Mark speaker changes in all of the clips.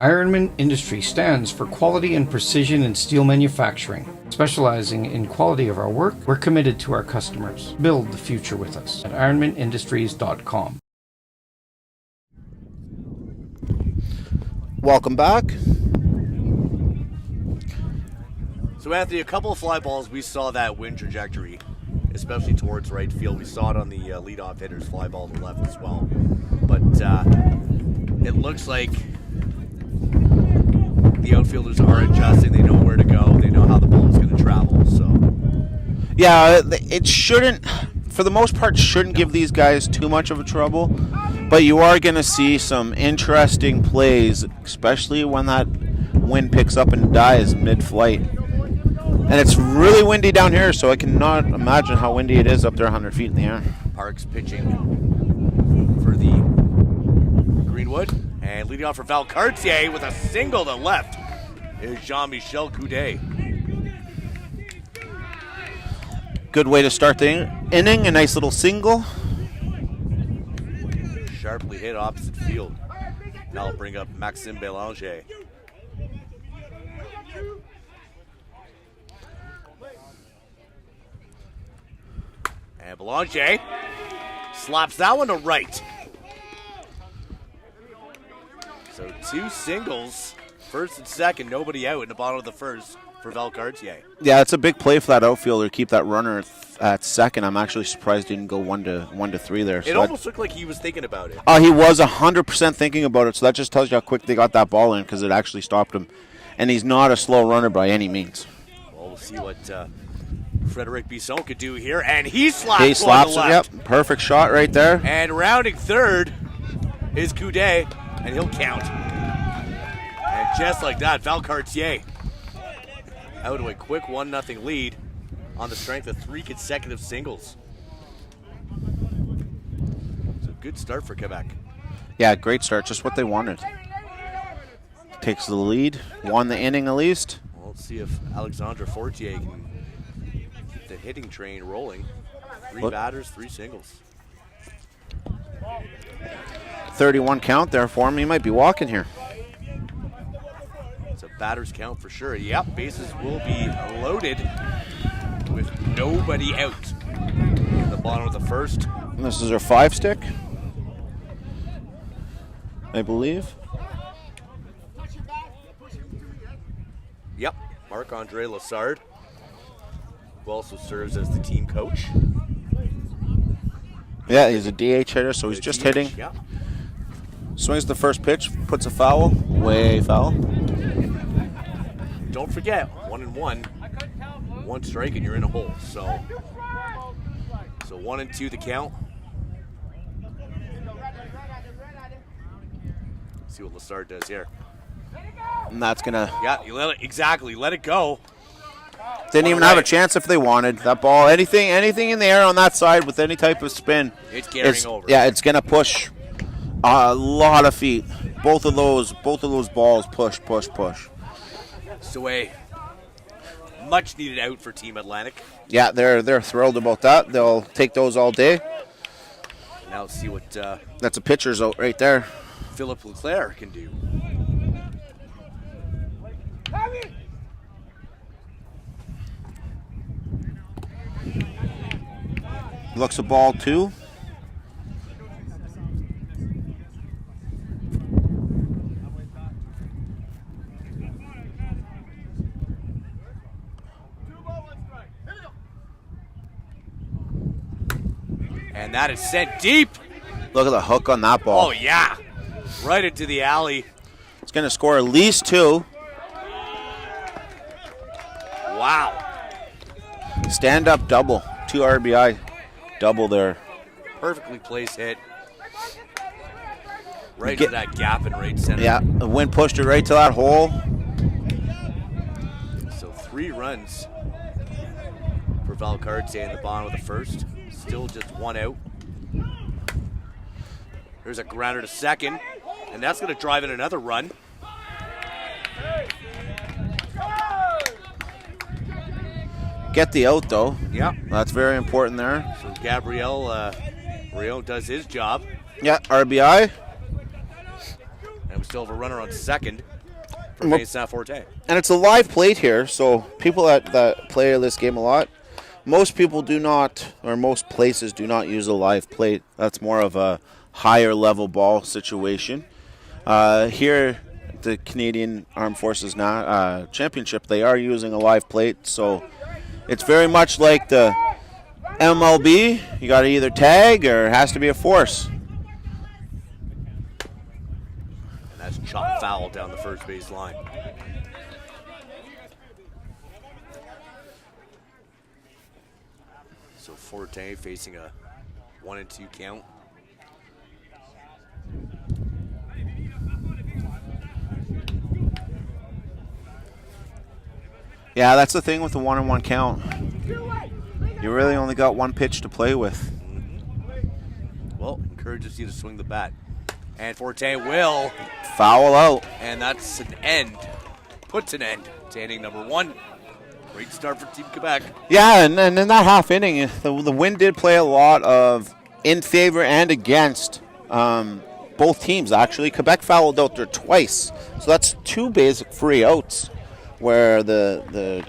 Speaker 1: Ironman Industries stands for quality and precision in steel manufacturing. Specializing in quality of our work, we're committed to our customers. Build the future with us at ironmanindustries.com.
Speaker 2: Welcome back.
Speaker 3: So, Anthony, a couple of fly balls, we saw that wind trajectory, especially towards right field. We saw it on the leadoff hitter's fly ball to the left as well. But it looks like the outfielders are adjusting. They know where to go. They know how the ball is going to travel. So,
Speaker 2: yeah, it shouldn't, for the most part, shouldn't give these guys too much of a trouble. But you are going to see some interesting plays, especially when that wind picks up and dies mid-flight. And it's really windy down here, so I cannot imagine how windy it is up there 100 feet in the air.
Speaker 3: Parks pitching for the Greenwood. And leading off for Valcartier with a single to left is Jean-Michel Coudet.
Speaker 2: Good way to start the inning, a nice little single.
Speaker 3: Sharply hit opposite field. That'll bring up Maxime Bélanger. And Bélanger slaps that one to right. So two singles, first and second, nobody out in the bottom of the first for Valcartier.
Speaker 2: Yeah, it's a big play for that outfielder to keep that runner at second. I'm actually surprised he didn't go 1-3 there.
Speaker 3: It almost looked like he was thinking about it.
Speaker 2: He was 100% thinking about it, so that just tells you how quick they got that ball in because it actually stopped him. And he's not a slow runner by any means.
Speaker 3: Well, we'll see what Frederic Bisson could do here, and he slaps
Speaker 2: He slaps it,
Speaker 3: left.
Speaker 2: yep. Perfect shot right there.
Speaker 3: And rounding third is Coudet, and he'll count. And just like that, Valcartier out to a quick 1-0 lead on the strength of 3 consecutive singles. It's a good start for Quebec.
Speaker 2: Yeah, great start. Just what they wanted. Takes the lead. Won the inning at least.
Speaker 3: Well, let's see if Alexandre Fortier can keep the hitting train rolling. 3 batters, 3 singles.
Speaker 2: 31 count there for him. He might be walking here.
Speaker 3: It's a batter's count for sure. Yep, bases will be loaded with nobody out in the bottom of the first.
Speaker 2: And this is our 5-stick, I believe.
Speaker 3: Yep, Marc-Andre Lassard, who also serves as the team coach.
Speaker 2: Yeah, he's a DH hitter, so he's just
Speaker 3: DH,
Speaker 2: hitting.
Speaker 3: Yeah.
Speaker 2: Swings the first pitch, puts a foul, way foul.
Speaker 3: Don't forget, 1-1, 1 strike and you're in a hole. So 1-2 the count. See what Lassard does here.
Speaker 2: And that's gonna.
Speaker 3: Yeah, you let it go.
Speaker 2: Didn't even have a chance if they wanted that ball. Anything in the air on that side with any type of spin.
Speaker 3: It's carrying over.
Speaker 2: Yeah, it's gonna push a lot of feet. Both of those balls push.
Speaker 3: So a much needed out for Team Atlantic.
Speaker 2: Yeah, they're thrilled about that. They'll take those all day.
Speaker 3: Now let's see what
Speaker 2: That's a pitcher's out right there.
Speaker 3: Philip Leclerc can do.
Speaker 2: Looks a ball too.
Speaker 3: And that is sent deep.
Speaker 2: Look at the hook on that ball.
Speaker 3: Oh, yeah. Right into the alley.
Speaker 2: It's going to score at least 2.
Speaker 3: Wow.
Speaker 2: Stand-up double. 2 RBI double there.
Speaker 3: Perfectly placed hit. Right into that gap in right center.
Speaker 2: Yeah, the wind pushed it right to that hole.
Speaker 3: So 3 runs for Valcartier in the bottom of the first. Still just 1 out. There's a grounder to second, and that's going to drive in another run.
Speaker 2: Get the out, though.
Speaker 3: Yeah.
Speaker 2: That's very important there.
Speaker 3: So Gabriel Rion does his job.
Speaker 2: Yeah, RBI.
Speaker 3: And we still have a runner on second. for Vincent Forte.
Speaker 2: And it's a live plate here, so people that play this game a lot, most people do not, or most places do not use a live plate. That's more of a higher level ball situation. Here, the Canadian Armed Forces Championship, they are using a live plate, so it's very much like the MLB. You got to either tag or it has to be a force.
Speaker 3: And that's chop foul down the first base line. So Forte facing a 1-2 count.
Speaker 2: Yeah, that's the thing with the 1-1 count. You really only got one pitch to play with.
Speaker 3: Well, encourages you to swing the bat. And Forte will
Speaker 2: Foul out.
Speaker 3: And that's an end. Puts an end to inning number 1. Great start for Team Quebec.
Speaker 2: Yeah, and in that half inning, the wind did play a lot of in favor and against both teams, actually. Quebec fouled out there twice. So that's 2 basic free outs where the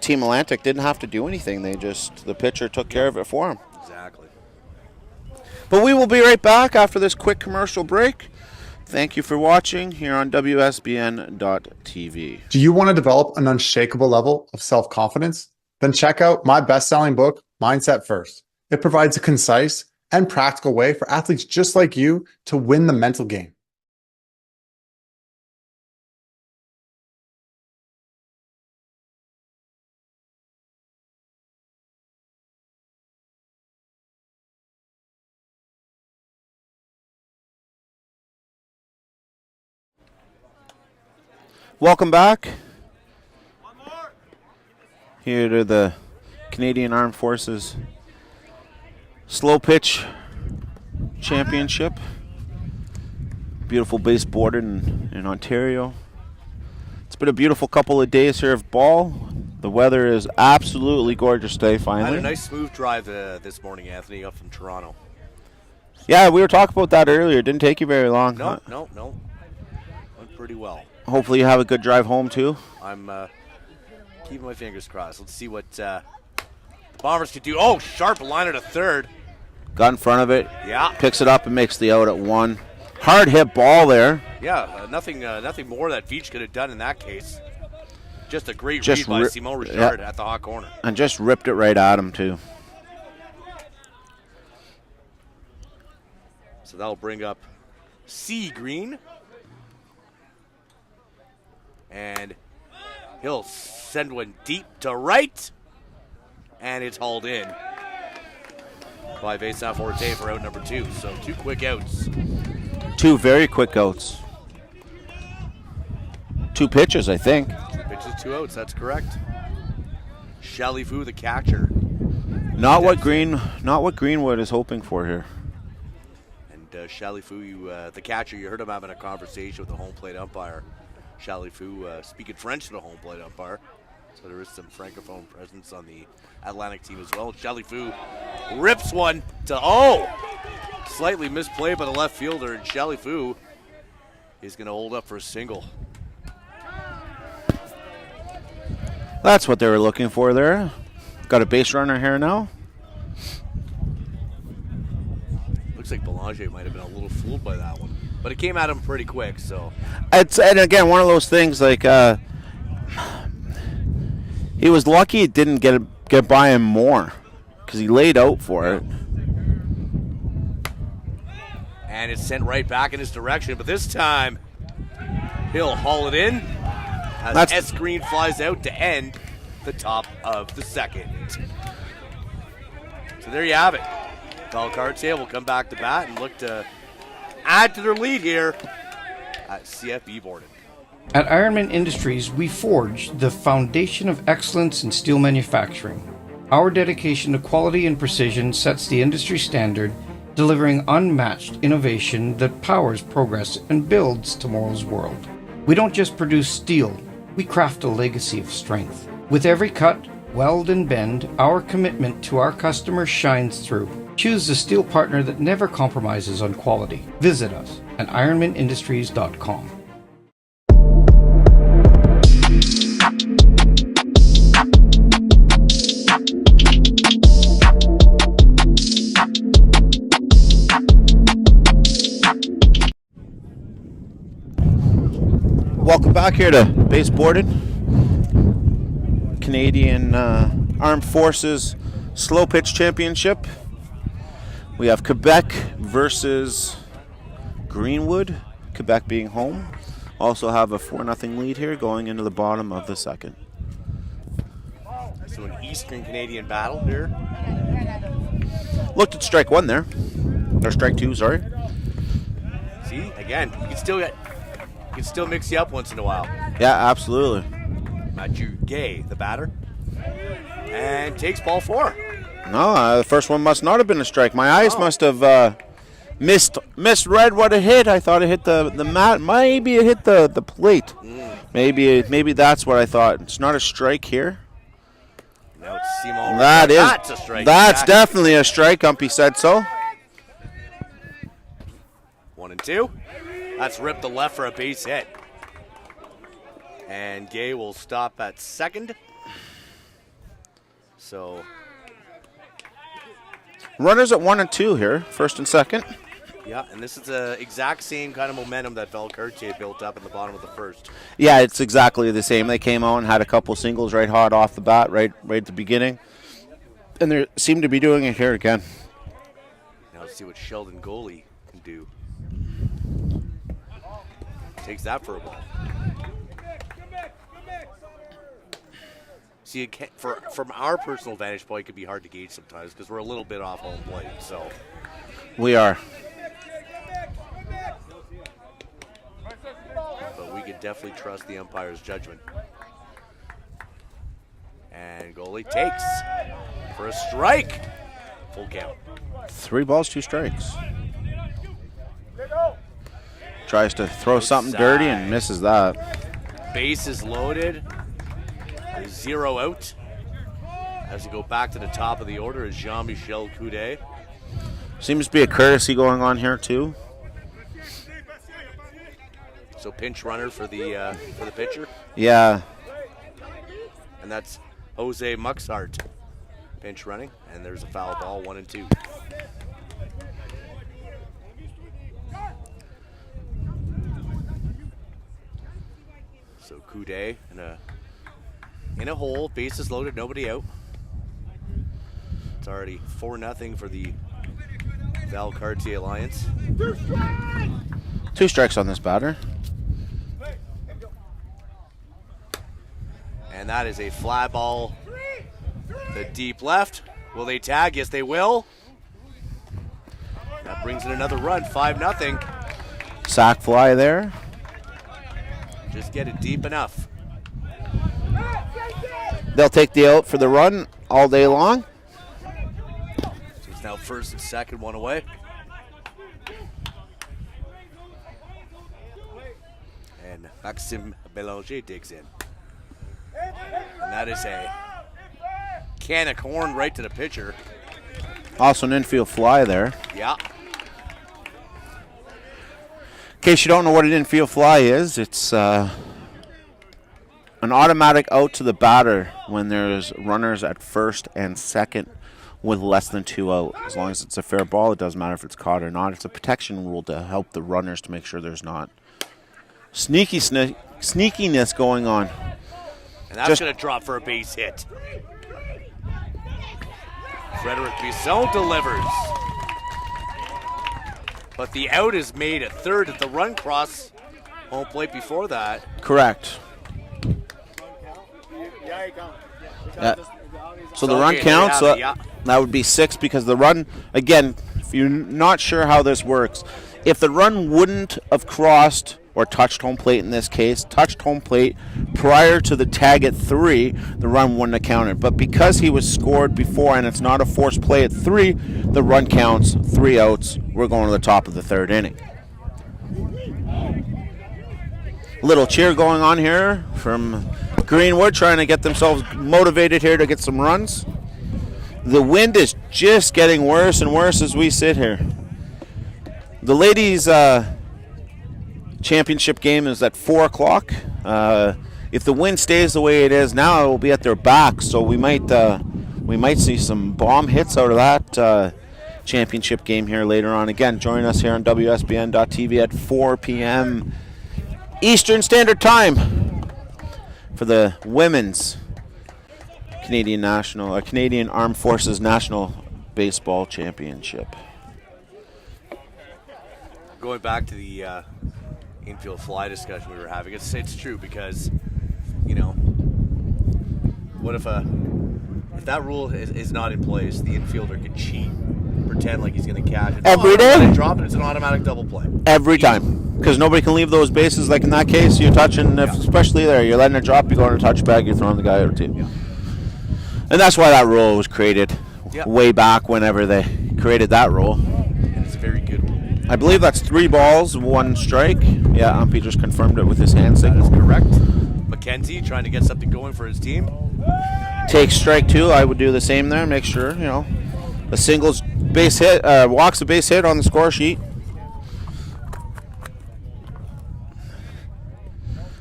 Speaker 2: Team Atlantic didn't have to do anything. The pitcher took care of it for them.
Speaker 3: Exactly.
Speaker 2: But we will be right back after this quick commercial break. Thank you for watching here on WSBN.TV.
Speaker 4: Do you want to develop an unshakable level of self-confidence? Then check out my best-selling book, Mindset First. It provides a concise and practical way for athletes just like you to win the mental game.
Speaker 2: Welcome back here to the Canadian Armed Forces Slo-Pitch Championship. Beautiful base border in Ontario. It's been a beautiful couple of days here of ball. The weather is absolutely gorgeous today, finally.
Speaker 3: Had a nice smooth drive this morning, Anthony, up from Toronto.
Speaker 2: Yeah, we were talking about that earlier. It didn't take you very long.
Speaker 3: No. Went pretty well.
Speaker 2: Hopefully you have a good drive home, too.
Speaker 3: I'm keeping my fingers crossed. Let's see what the Bombers can do. Oh, sharp liner to third.
Speaker 2: Got in front of it.
Speaker 3: Yeah.
Speaker 2: Picks it up and makes the out at 1. Hard hit ball there.
Speaker 3: Yeah, nothing more that Veach could have done in that case. Just a great read by Simon Richard at the hot corner.
Speaker 2: And just ripped it right at him, too.
Speaker 3: So that'll bring up C. Green. And he'll send one deep to right. And it's hauled in by Vincent Forte for out number 2. So 2 quick outs.
Speaker 2: 2 very quick outs. 2 pitches, I think.
Speaker 3: 2 pitches, 2 outs. That's correct. Shalifu, the catcher.
Speaker 2: Not what Greenwood is hoping for here.
Speaker 3: And Shalifu, the catcher, you heard him having a conversation with the home plate umpire. Shalifu speaking French to the home plate umpire. So there is some francophone presence on the Atlantic team as well. Shalifu rips one to slightly misplayed by the left fielder, and Shalifu is going to hold up for a single.
Speaker 2: That's what they were looking for there. Got a base runner here now.
Speaker 3: Looks like Belanger might have been a little fooled by that one, but it came at him pretty quick. So
Speaker 2: And again, one of those things like he was lucky it didn't get by him more because he laid out for it.
Speaker 3: And it's sent right back in his direction, but this time he'll haul it in as S. Green flies out to end the top of the second. So there you have it. Valcartier will come back to bat and look to add to their lead here at CFB Borden.
Speaker 1: At Ironman Industries, we forge the foundation of excellence in steel manufacturing. Our dedication to quality and precision sets the industry standard, delivering unmatched innovation that powers progress and builds tomorrow's world. We don't just produce steel, we craft a legacy of strength. With every cut, weld, and bend, our commitment to our customers shines through. Choose the steel partner that never compromises on quality. Visit us at ironmanindustries.com.
Speaker 2: Welcome back here to Baseboarded, Canadian Armed Forces Slo-Pitch Championship. We have Quebec versus Greenwood, Quebec being home. Also have a 4-0 lead here going into the bottom of the second.
Speaker 3: So an Eastern Canadian battle here.
Speaker 2: Looked at strike one there. Or strike two, sorry.
Speaker 3: See, again, you can still mix you up once in a while.
Speaker 2: Yeah, absolutely.
Speaker 3: Mathieu Gay, the batter. And takes ball 4.
Speaker 2: No, the first one must not have been a strike. My eyes must have misread what it hit. I thought it hit the mat. Maybe it hit the plate. Maybe that's what I thought. It's not a strike here.
Speaker 3: No, it's Simon.
Speaker 2: That's
Speaker 3: a strike.
Speaker 2: That's definitely a strike. Umpy said so.
Speaker 3: 1-2. That's ripped the left for a base hit. And Gay will stop at second. So
Speaker 2: runners at 1 and 2 here, first and second.
Speaker 3: yeah, and this is the exact same kind of momentum that Valcartier built up in the bottom of the first.
Speaker 2: Yeah, it's exactly the same. They came out and had a couple singles right hot off the bat, right at the beginning. And they seem to be doing it here again.
Speaker 3: Now let's see what Sheldon Goalie can do. Takes that for a ball. See, from our personal vantage point, it can be hard to gauge sometimes because we're a little bit off home plate. So
Speaker 2: We are.
Speaker 3: but we can definitely trust the umpire's judgment. And goalie takes for a strike. Full count.
Speaker 2: 3 balls, 2 strikes. Tries to throw something dirty and misses that.
Speaker 3: Base is loaded. 0 out. As we go back to the top of the order is Jean-Michel Coudet.
Speaker 2: Seems to be a courtesy going on here too.
Speaker 3: So pinch runner for the pitcher,
Speaker 2: Yeah.
Speaker 3: and that's Jose Muxart pinch running, and there's a foul ball, 1-2. So Coudet in a hole, bases loaded, nobody out. It's already 4-0 for the Valcartier Alliance.
Speaker 2: 2 strikes on this batter.
Speaker 3: And that is a fly ball. The deep left. Will they tag? Yes, they will. That brings in another run, 5-0.
Speaker 2: Sack fly there.
Speaker 3: Just get it deep enough.
Speaker 2: They'll take the out for the run all day long.
Speaker 3: So it's now first and second, one away. And Maxime Bélanger digs in. And that is a can of corn right to the pitcher.
Speaker 2: Also an infield fly there.
Speaker 3: Yeah.
Speaker 2: In case you don't know what an infield fly is, it's an automatic out to the batter when there's runners at first and second with less than 2 out. As long as it's a fair ball, it doesn't matter if it's caught or not. It's a protection rule to help the runners to make sure there's not sneakiness going on.
Speaker 3: And that's going to drop for a base hit. Frederic Bisson delivers. But the out is made at third at the run cross home plate before that.
Speaker 2: Correct. So the run counts, so that would be 6 because the run, again, if you're not sure how this works, if the run wouldn't have crossed or touched home plate in this case, touched home plate prior to the tag at 3, the run wouldn't have counted. But because he was scored before and it's not a forced play at 3, the run counts, 3 outs. We're going to the top of the 3rd inning. Little cheer going on here from Greenwood trying to get themselves motivated here to get some runs. The wind is just getting worse and worse as we sit here. The ladies' championship game is at 4 o'clock. If the wind stays the way it is now, it will be at their backs. So we might see some bomb hits out of that championship game here later on. Again, join us here on WSBN.TV at 4 p.m. Eastern Standard Time for the women's Canadian Armed Forces National Baseball Championship.
Speaker 3: Going back to the infield fly discussion we were having, it's true because, what if that rule is not in place, the infielder can cheat, pretend like he's going to catch it.
Speaker 2: Every day?
Speaker 3: Drop it, it's an automatic double play.
Speaker 2: Every time. Because nobody can leave those bases. Like in that case, you're touching, especially there, you're letting it drop, you go on a touchback, you're throwing the guy out too.
Speaker 3: Yeah.
Speaker 2: And that's why that rule was created way back whenever they created that rule.
Speaker 3: And it's a very good rule.
Speaker 2: I believe that's 3 balls, 1 strike. Yeah, Umpy just confirmed it with his hand
Speaker 3: That
Speaker 2: signal.
Speaker 3: is correct. McKenzie trying to get something going for his team.
Speaker 2: Takes strike 2. I would do the same there. Make sure, a singles base hit, walks a base hit on the score sheet.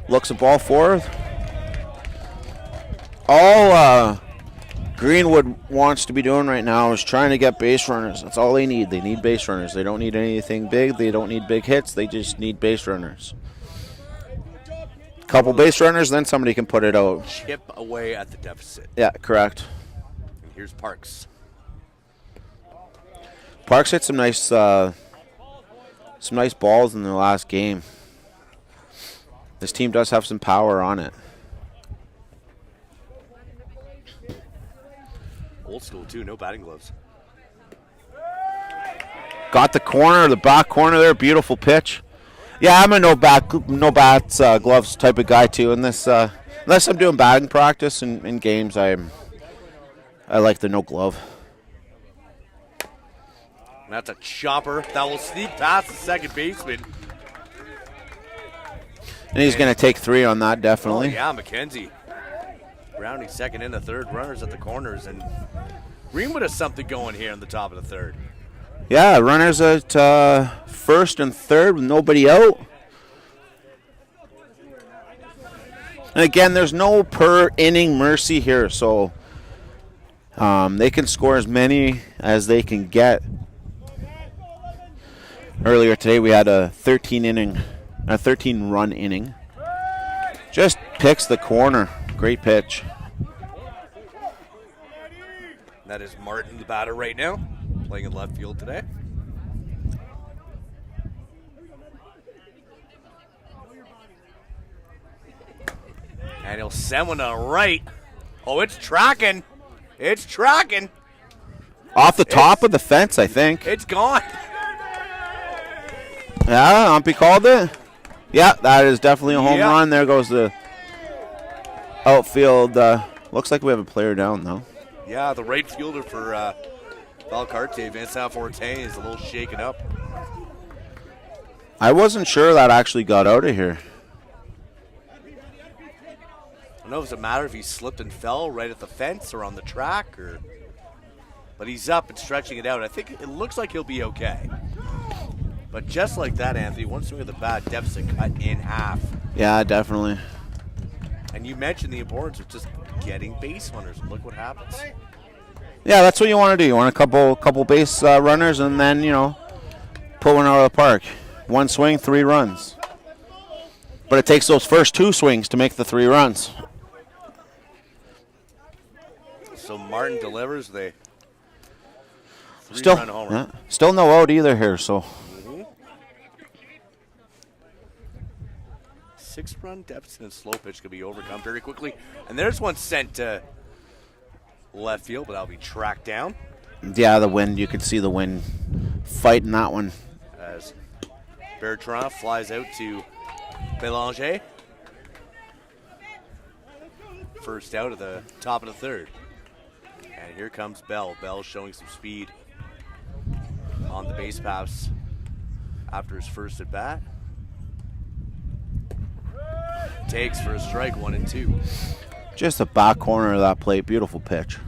Speaker 2: Looks at ball 4. All Greenwood wants to be doing right now is trying to get base runners. That's all they need. They need base runners. They don't need anything big. They don't need big hits. They just need base runners. Couple base runners, then somebody can put it out.
Speaker 3: Chip away at the deficit.
Speaker 2: Yeah, correct.
Speaker 3: And here's Parks.
Speaker 2: Parks hit some nice balls in the last game. This team does have some power on it.
Speaker 3: Old school, too. No batting gloves.
Speaker 2: Got the back corner there. Beautiful pitch. Yeah, I'm a no bats, gloves type of guy, too. And this, unless I'm doing batting practice in games, I like the no glove.
Speaker 3: That's a chopper that will sneak past the second baseman.
Speaker 2: And he's going to take 3 on that, definitely.
Speaker 3: Oh, yeah, McKenzie. Rounding second into third, runners at the corners, and Greenwood has something going here in the top of the third.
Speaker 2: Yeah, runners at first and third with nobody out. And again, there's no per inning mercy here, so they can score as many as they can get. Earlier today, we had a 13-run inning. Just picks the corner. Great pitch.
Speaker 3: That is Martin, the batter right now, playing in left field today. And he'll send one to right. Oh, it's tracking. It's tracking.
Speaker 2: Off the top of the fence, I think.
Speaker 3: It's gone.
Speaker 2: Yeah, Umpy called it. Yeah, that is definitely a home run. There goes the outfield. Looks like we have a player down, though.
Speaker 3: Yeah, the right fielder for Valcartier, Vincent Fortin, is a little shaken up.
Speaker 2: I wasn't sure that actually got out of here.
Speaker 3: I don't know if it's a matter if he slipped and fell right at the fence or on the track, but he's up and stretching it out. I think it looks like he'll be okay. But just like that, Anthony, one swing of the bat, deficit cut in half.
Speaker 2: Yeah, definitely.
Speaker 3: And you mentioned the importance of just getting base runners. Look what happens.
Speaker 2: Yeah, that's what you want to do. You want a couple base runners and then, put one out of the park. One swing, 3 runs. But it takes those first 2 swings to make the 3 runs.
Speaker 3: So Martin delivers the 3-run homer.
Speaker 2: Yeah, still no out either here, so.
Speaker 3: 6-run deficit and Slo-Pitch could be overcome very quickly. And there's one sent to left field, but that'll be tracked down.
Speaker 2: Yeah, the wind. You can see the wind fighting that one.
Speaker 3: As Bertrand flies out to Bélanger. First out of the top of the third. And here comes Bell. Bell showing some speed on the base paths after his first at bat. Takes for a strike, 1-2.
Speaker 2: Just the back corner of that plate. Beautiful pitch.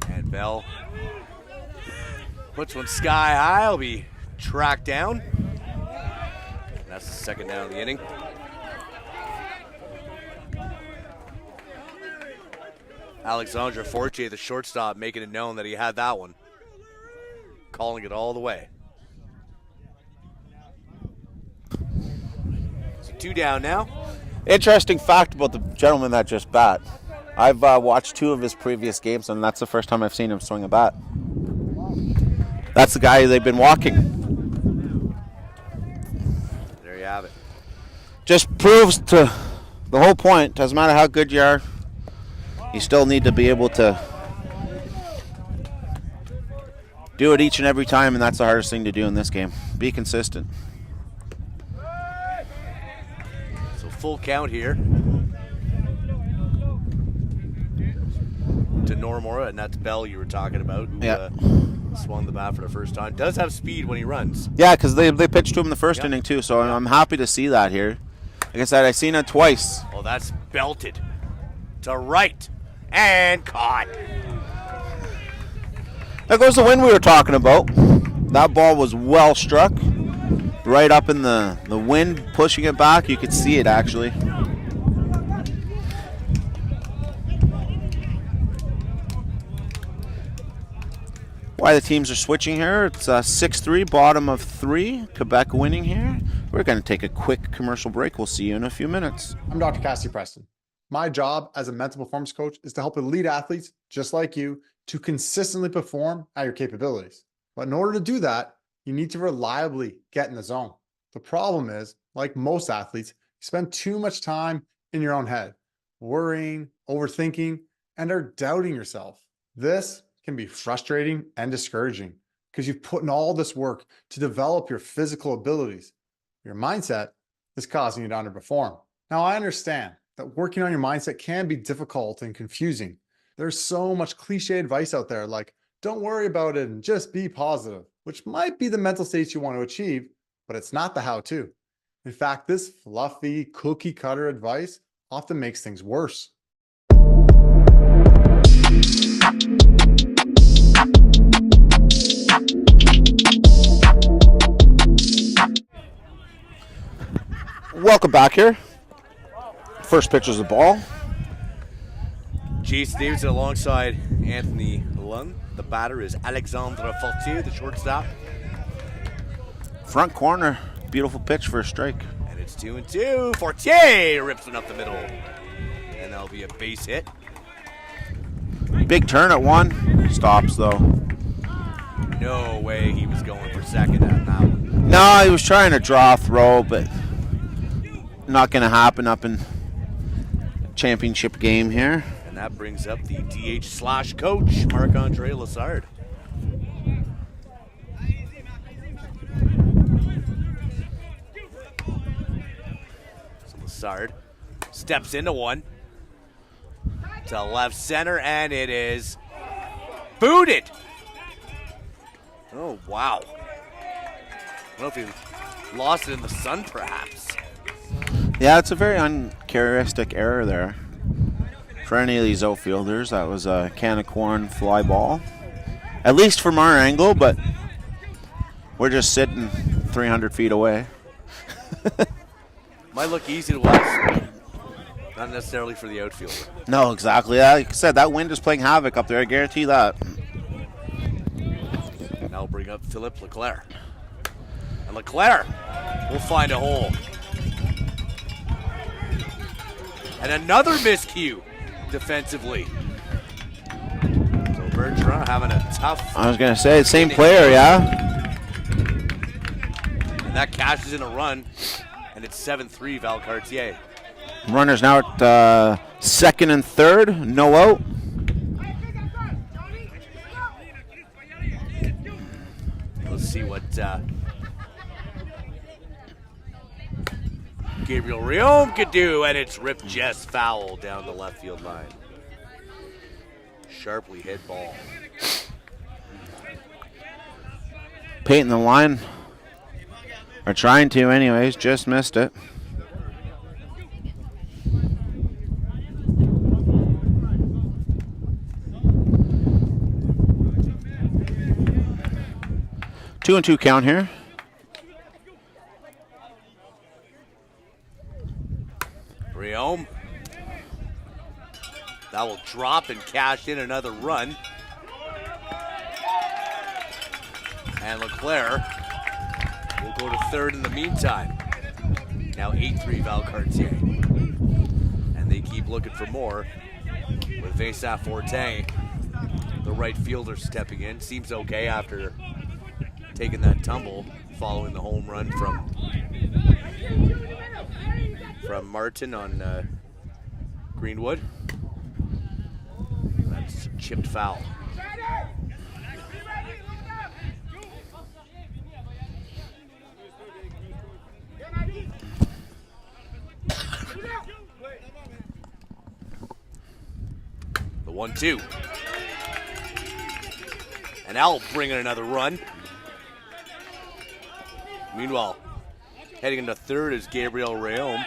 Speaker 3: And Bell puts one sky high. He'll be tracked down. That's the second down of the inning. Alexandre Fortier, the shortstop, making it known that he had that one. Calling it all the way. 2 down now.
Speaker 2: Interesting fact about the gentleman that just bat. I've watched 2 of his previous games, and that's the first time I've seen him swing a bat. That's the guy they've been walking.
Speaker 3: There you have it.
Speaker 2: Just proves to the whole point. Doesn't matter how good you are, you still need to be able to do it each and every time, and that's the hardest thing to do in this game. Be consistent.
Speaker 3: So full count here to Normora, and that's Bell you were talking about, who swung the bat for the first time. Does have speed when he runs.
Speaker 2: Yeah, because they pitched to him in the first inning too, so I'm happy to see that here. Like I said, I've seen it twice.
Speaker 3: Oh, that's belted to right and caught.
Speaker 2: There goes the wind we were talking about. That ball was well struck, right up in the wind, pushing it back. You could see it actually. Why the teams are switching here. It's 6-3, bottom of 3. Quebec winning here. We're going to take a quick commercial break. We'll see you in a few minutes.
Speaker 4: I'm Dr. Cassie Preston. My job as a mental performance coach is to help elite athletes just like you to consistently perform at your capabilities. But in order to do that, you need to reliably get in the zone. The problem is, like most athletes, you spend too much time in your own head, worrying, overthinking, and are doubting yourself. This can be frustrating and discouraging because you've put in all this work to develop your physical abilities. Your mindset is causing you to underperform. Now, I understand that working on your mindset can be difficult and confusing. There's so much cliche advice out there like, don't worry about it and just be positive, which might be the mental states you want to achieve, but it's not the how-to. In fact, this fluffy cookie cutter advice often makes things worse.
Speaker 2: Welcome back here. First pitch is the ball.
Speaker 3: Jason Davidson alongside Anthony Lund. The batter is Alexandre Fortier, the shortstop.
Speaker 2: Front corner. Beautiful pitch for a strike.
Speaker 3: And it's 2-2. Fortier rips it up the middle. And that'll be a base hit.
Speaker 2: Big turn at 1. Stops though.
Speaker 3: No way he was going for second at that one.
Speaker 2: No, he was trying to draw a throw, but not going to happen up in championship game here.
Speaker 3: And that brings up the DH/coach, Marc-Andre Lassard. So Lassard steps into one. To left center, and it is booted. Oh, wow. I don't know if he lost it in the sun, perhaps.
Speaker 2: Yeah, it's a very uncharacteristic error there. For any of these outfielders, that was a can of corn fly ball. At least from our angle, but we're just sitting 300 feet away.
Speaker 3: Might look easy to watch. Not necessarily for the outfielder.
Speaker 2: No, exactly. Like I said, that wind is playing havoc up there. I guarantee that.
Speaker 3: Now we'll bring up Philippe Leclerc. And Leclerc will find a hole. And another miscue defensively. So Bertrand having a tough...
Speaker 2: I was going to say, same player, yeah?
Speaker 3: And that cashes in a run. And it's 7-3 Valcartier.
Speaker 2: Runners now at second and third. No out.
Speaker 3: Let's see what Gabriel Riom could do, and it's ripped just foul down the left field line. Sharply hit ball.
Speaker 2: Painting the line. Or trying to anyways, just missed it. Two and two count here.
Speaker 3: Riom. That will drop and cash in another run. And Leclerc will go to third in the meantime. Now 8-3 Valcartier. And they keep looking for more. With Vincent Fortin, the right fielder, stepping in. Seems okay after taking that tumble following the home run from Martin on Greenwood. That's chipped foul. The 1-2. And Al bringing another run. Meanwhile, heading into third is Gabriel Rayom.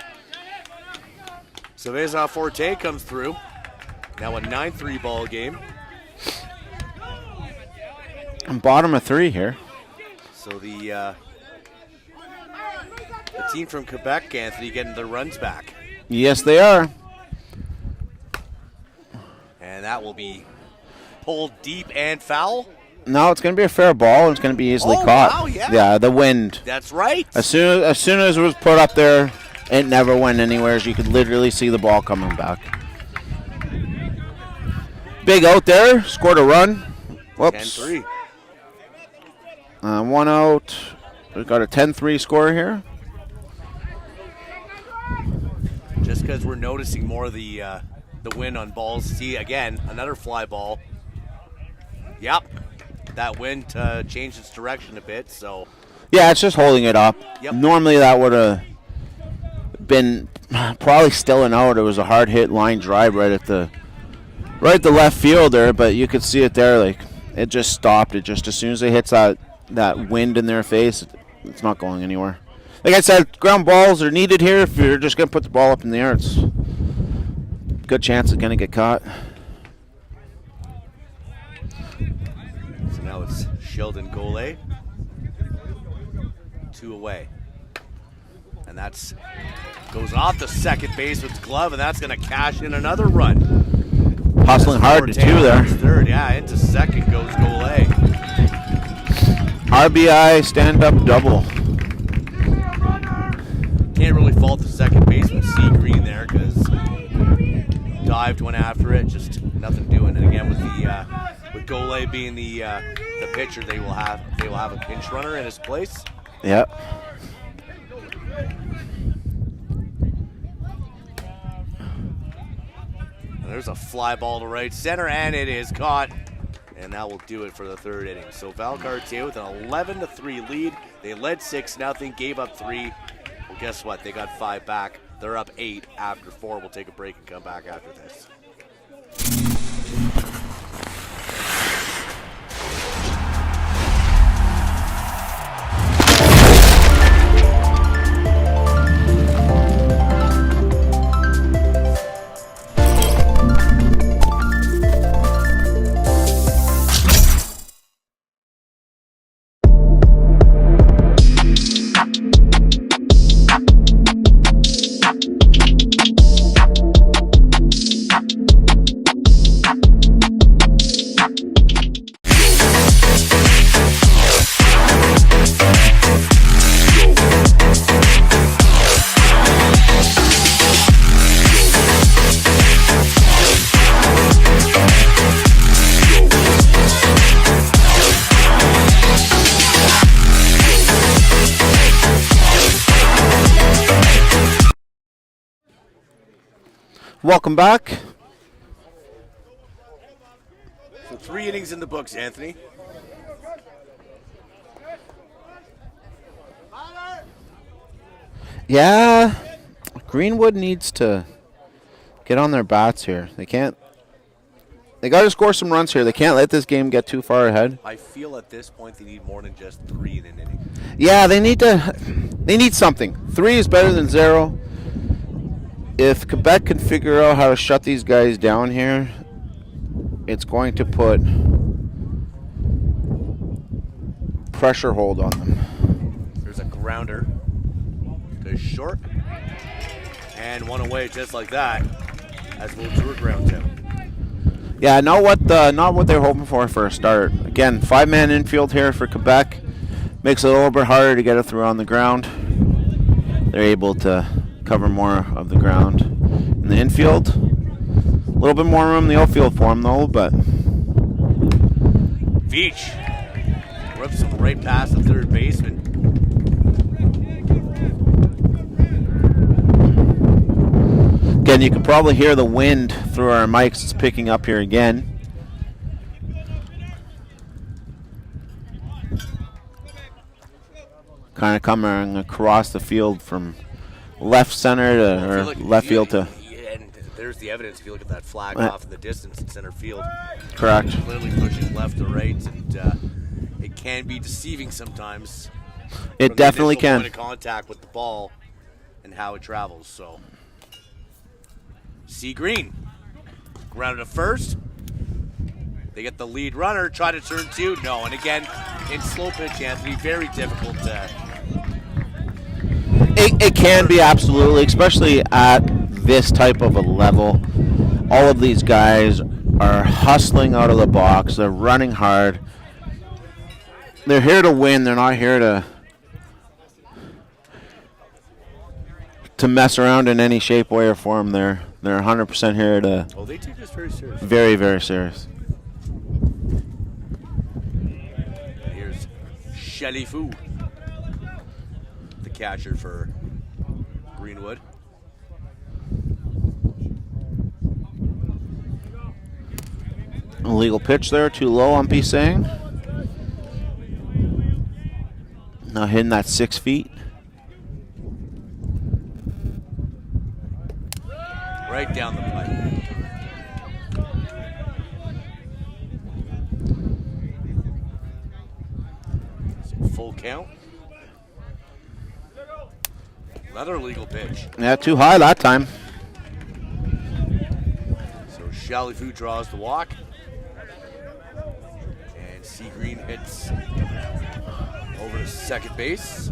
Speaker 3: So Vincent Forte comes through. Now a 9-3 ball game.
Speaker 2: And bottom of 3 here.
Speaker 3: So the team from Quebec, Anthony, getting their runs back.
Speaker 2: Yes, they are.
Speaker 3: And that will be pulled deep and foul.
Speaker 2: No, it's going to be a fair ball. It's going to be easily caught.
Speaker 3: Wow, yeah.
Speaker 2: Yeah, the wind.
Speaker 3: That's right.
Speaker 2: As soon as it was put up there, it never went anywhere. As you could literally see the ball coming back. Big out there. Scored a run. Whoops.
Speaker 3: 10-3.
Speaker 2: 1 out. We've got a 10-3 score here.
Speaker 3: Just because we're noticing more of the wind on balls. See, again, another fly ball. Yep. That wind changed its direction a bit, so.
Speaker 2: Yeah, it's just holding it up.
Speaker 3: Yep.
Speaker 2: Normally that would have been probably still an out. It was a hard hit line drive right at the left fielder, but you could see it there. Like it just stopped. It just as soon as it hits that wind in their face, it's not going anywhere. Like I said, ground balls are needed here. If you're just gonna put the ball up in the air, it's a good chance it's gonna get caught.
Speaker 3: So now it's Sheldon Gole. 2 away. And that's goes off the second baseman's glove, and that's going to cash in another run.
Speaker 2: Hustling hard to 2 there.
Speaker 3: Third, yeah, into second goes Gole.
Speaker 2: RBI stand-up double.
Speaker 3: Can't really fault the second baseman, C. Green, there, because dived, went after it, just nothing doing. And again, with Gole being the pitcher, they will have a pinch runner in his place.
Speaker 2: Yep.
Speaker 3: And there's a fly ball to right center, and it is caught. And that will do it for the third inning. So Valcartier with an 11-3 lead. They led 6-0, gave up 3. Well, guess what? They got 5 back. They're up 8 after 4. We'll take a break and come back after this.
Speaker 2: Welcome back.
Speaker 3: So 3 innings in the books, Anthony.
Speaker 2: Yeah, Greenwood needs to get on their bats here. They got to score some runs here. They can't let this game get too far ahead.
Speaker 3: I feel at this point they need more than just 3 in an inning.
Speaker 2: Yeah, they need something. 3 is better than 0. If Quebec can figure out how to shut these guys down here, it's going to put pressure hold on them.
Speaker 3: There's a grounder to short, and 1 away just like that as Will Drew grounds out.
Speaker 2: Yeah, not what they're hoping for a start. Again, 5-man infield here for Quebec. Makes it a little bit harder to get it through on the ground. they're able to cover more of the ground in the infield. A little bit more room in the outfield for him, though, but...
Speaker 3: Veach rips him right past the third baseman.
Speaker 2: Again, you can probably hear the wind through our mics. It's picking up here again. Kind of coming across the field from left center to or left field to.
Speaker 3: And there's the evidence if you look at that flag off in the distance in center field.
Speaker 2: Correct.
Speaker 3: Clearly pushing left to right, and it can be deceiving sometimes.
Speaker 2: It definitely can.
Speaker 3: Point of contact with the ball and how it travels. So, C. Green grounded to first. They get the lead runner. Try to turn two. No, and again in slow pitch, Anthony, very difficult to.
Speaker 2: It can be, absolutely, especially at this type of a level. All of these guys are hustling out of the box. They're running hard. They're here to win. They're not here to mess around in any shape, way, or form. They're 100% here to.
Speaker 3: Oh, they take this very seriously.
Speaker 2: Very, very serious.
Speaker 3: Here's Shelly Fu, the catcher for Greenwood.
Speaker 2: Illegal pitch there, too low on Pisang. Now hitting that 6 feet.
Speaker 3: Right down the pipe. So full count. Another legal pitch.
Speaker 2: Yeah, too high that time.
Speaker 3: So Shalifu draws the walk. And C. Green hits over to second base.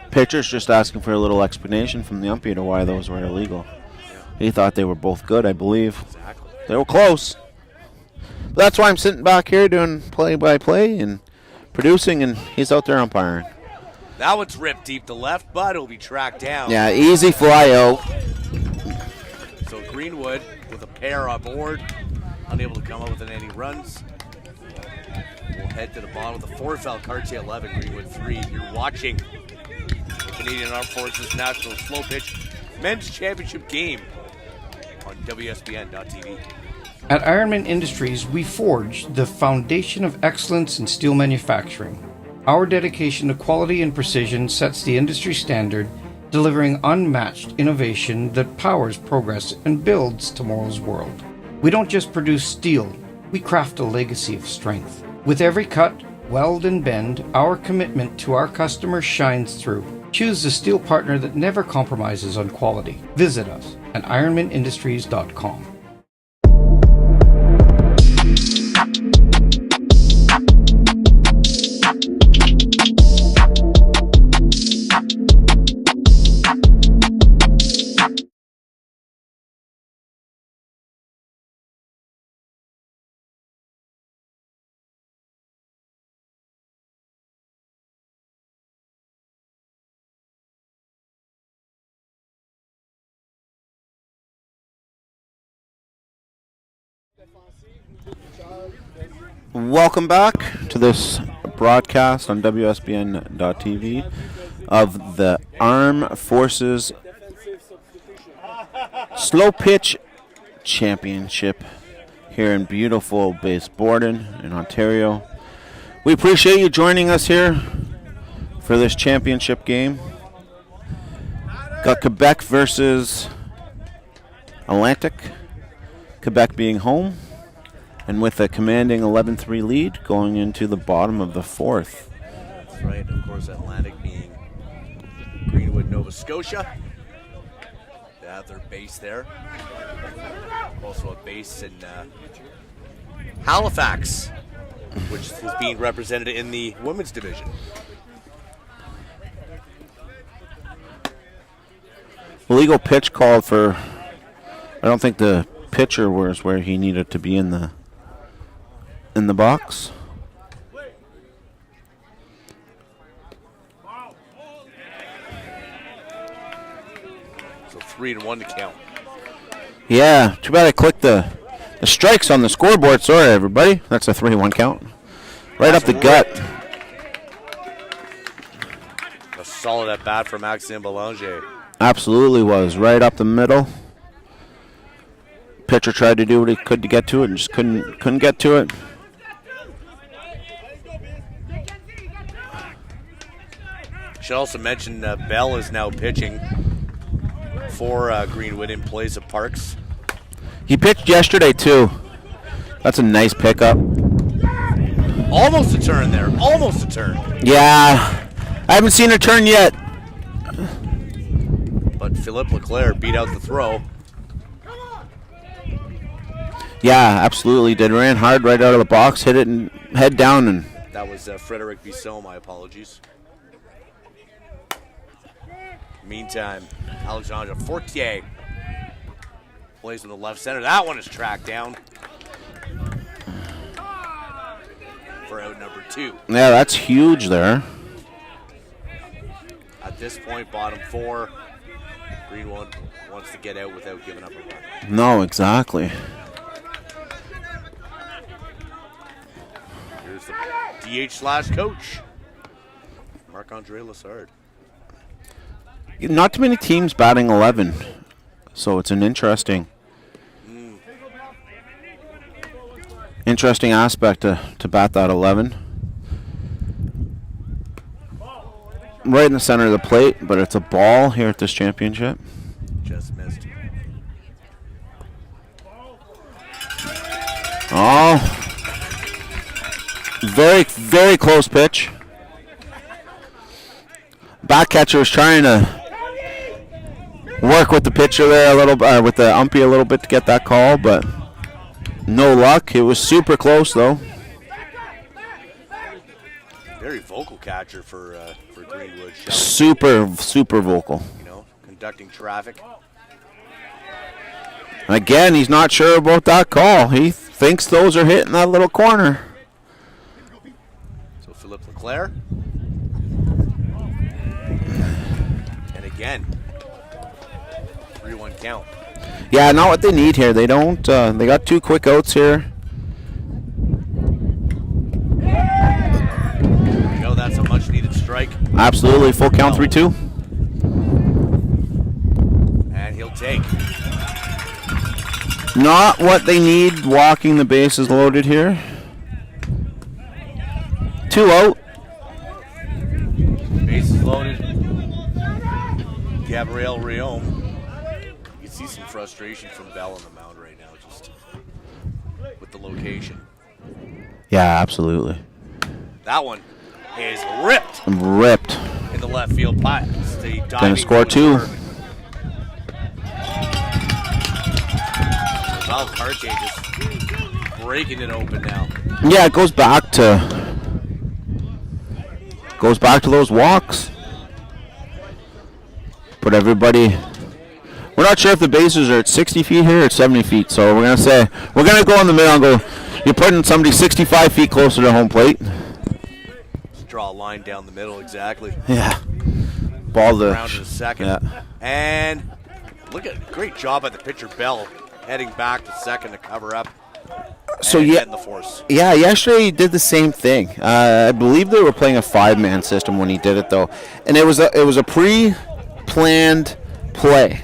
Speaker 2: Pitcher's just asking for a little explanation from the umpire to why those were illegal. He thought they were both good, I believe.
Speaker 3: Exactly.
Speaker 2: They were close. But that's why I'm sitting back here doing play-by-play and producing, and he's out there umpiring.
Speaker 3: That one's ripped deep to left, but it'll be tracked down.
Speaker 2: Yeah, easy fly out.
Speaker 3: So Greenwood with a pair on board, unable to come up with any runs. We'll head to the bottom of the fourth. Valcartier 11, Greenwood 3. You're watching the Canadian Armed Forces National Slow Pitch Men's Championship game on WSBN.TV.
Speaker 1: At Ironman Industries, we forge the foundation of excellence in steel manufacturing. Our dedication to quality and precision sets the industry standard, delivering unmatched innovation that powers progress and builds tomorrow's world. We don't just produce steel, we craft a legacy of strength. With every cut, weld, and bend, our commitment to our customers shines through. Choose the steel partner that never compromises on quality. Visit us at ironmanindustries.com.
Speaker 2: Welcome back to this broadcast on WSBN.TV of the Armed Forces Slow Pitch Championship here in beautiful base Borden in Ontario. We appreciate you joining us here for this championship game. Got Quebec versus Atlantic. Quebec being home, and with a commanding 11-3 lead going into the bottom of the fourth.
Speaker 3: That's right. Of course, Atlantic being Greenwood, Nova Scotia. They have their base there. Also a base in Halifax, which is being represented in the women's division.
Speaker 2: Illegal pitch called for, I don't think the pitcher was where he needed to be in the box.
Speaker 3: 3-1 to count.
Speaker 2: Yeah, too bad I clicked the strikes on the scoreboard. Sorry, everybody. That's a 3-1 count. Right up the gut.
Speaker 3: A solid at bat for Maxime Belanger.
Speaker 2: Absolutely was. Right up the middle. Pitcher tried to do what he could to get to it and just couldn't get to it.
Speaker 3: Should also mention Bell is now pitching for Greenwood in place of Parks.
Speaker 2: He pitched yesterday, too. That's a nice pickup.
Speaker 3: Almost a turn there. Almost a turn.
Speaker 2: Yeah. I haven't seen a turn yet.
Speaker 3: But Philippe Leclerc beat out the throw.
Speaker 2: Yeah, absolutely did. Ran hard right out of the box, hit it and head down. And
Speaker 3: That was Frederic Bisson, my apologies. Meantime, Alexandre Fortier plays in the left center. That one is tracked down for out number 2.
Speaker 2: yeah, that's huge there.
Speaker 3: At this point, bottom 4. Greenwood wants to get out without giving up a run.
Speaker 2: No, exactly.
Speaker 3: Here's the DH/coach, Marc-Andre Lassard.
Speaker 2: Not too many teams batting 11, so it's an interesting aspect to bat that 11. Right in the center of the plate, but it's a ball here at this championship.
Speaker 3: Just missed.
Speaker 2: Oh, very, very close pitch. Back catcher was trying to work with the pitcher there a little, with the umpy a little bit to get that call, but no luck. It was super close though.
Speaker 3: Very vocal catcher for Greenwood.
Speaker 2: Super vocal.
Speaker 3: You know, conducting traffic.
Speaker 2: Again, he's not sure about that call. He thinks those are hitting that little corner.
Speaker 3: So Philippe Leclerc. And again, 3-1 count.
Speaker 2: Yeah, not what they need here. They don't. They got 2 quick outs here.
Speaker 3: You know, that's a much needed strike.
Speaker 2: Absolutely, full count, 3-2.
Speaker 3: And he'll take.
Speaker 2: Not what they need. Walking the bases loaded here. 2 out.
Speaker 3: Bases loaded. Gabriel Riom. You can see some frustration from Bell on the mound right now, just with the location.
Speaker 2: Yeah, absolutely.
Speaker 3: That one is ripped
Speaker 2: Ripped.
Speaker 3: in the left field pot.
Speaker 2: Gonna score 2.
Speaker 3: Val Cartier just breaking it open now.
Speaker 2: Yeah, it goes back to those walks. But everybody, we're not sure if the bases are at 60 feet here or at 70 feet. So we're gonna go in the middle and go. You're putting somebody 65 feet closer to home plate.
Speaker 3: Just draw a line down the middle exactly.
Speaker 2: Yeah. Ball the
Speaker 3: Round to the second.
Speaker 2: Yeah.
Speaker 3: And look at great job by the pitcher Bell heading back to second to cover up.
Speaker 2: So
Speaker 3: and
Speaker 2: yeah,
Speaker 3: end the force.
Speaker 2: Yeah, yesterday he did the same thing. I believe they were playing a 5-man system when he did it though, and it was a pre-planned play.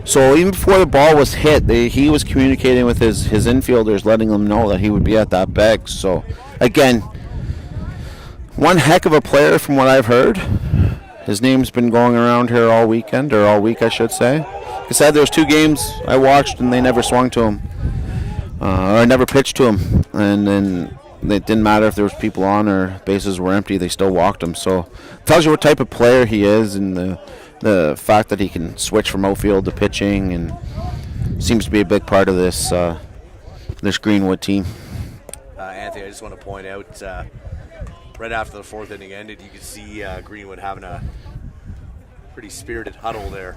Speaker 2: So even before the ball was hit, he was communicating with his infielders, letting them know that he would be at that bag. So again, one heck of a player from what I've heard. His name's been going around here all weekend, or all week I should say. Like I said, there was 2 games I watched and they never swung to him. Or never pitched to him, and then it didn't matter if there was people on or bases were empty, they still walked him. So it tells you what type of player he is, and the fact that he can switch from outfield to pitching, and seems to be a big part of this Greenwood team.
Speaker 3: Anthony, I just want to point out, right after the 4th inning ended, you could see Greenwood having a pretty spirited huddle there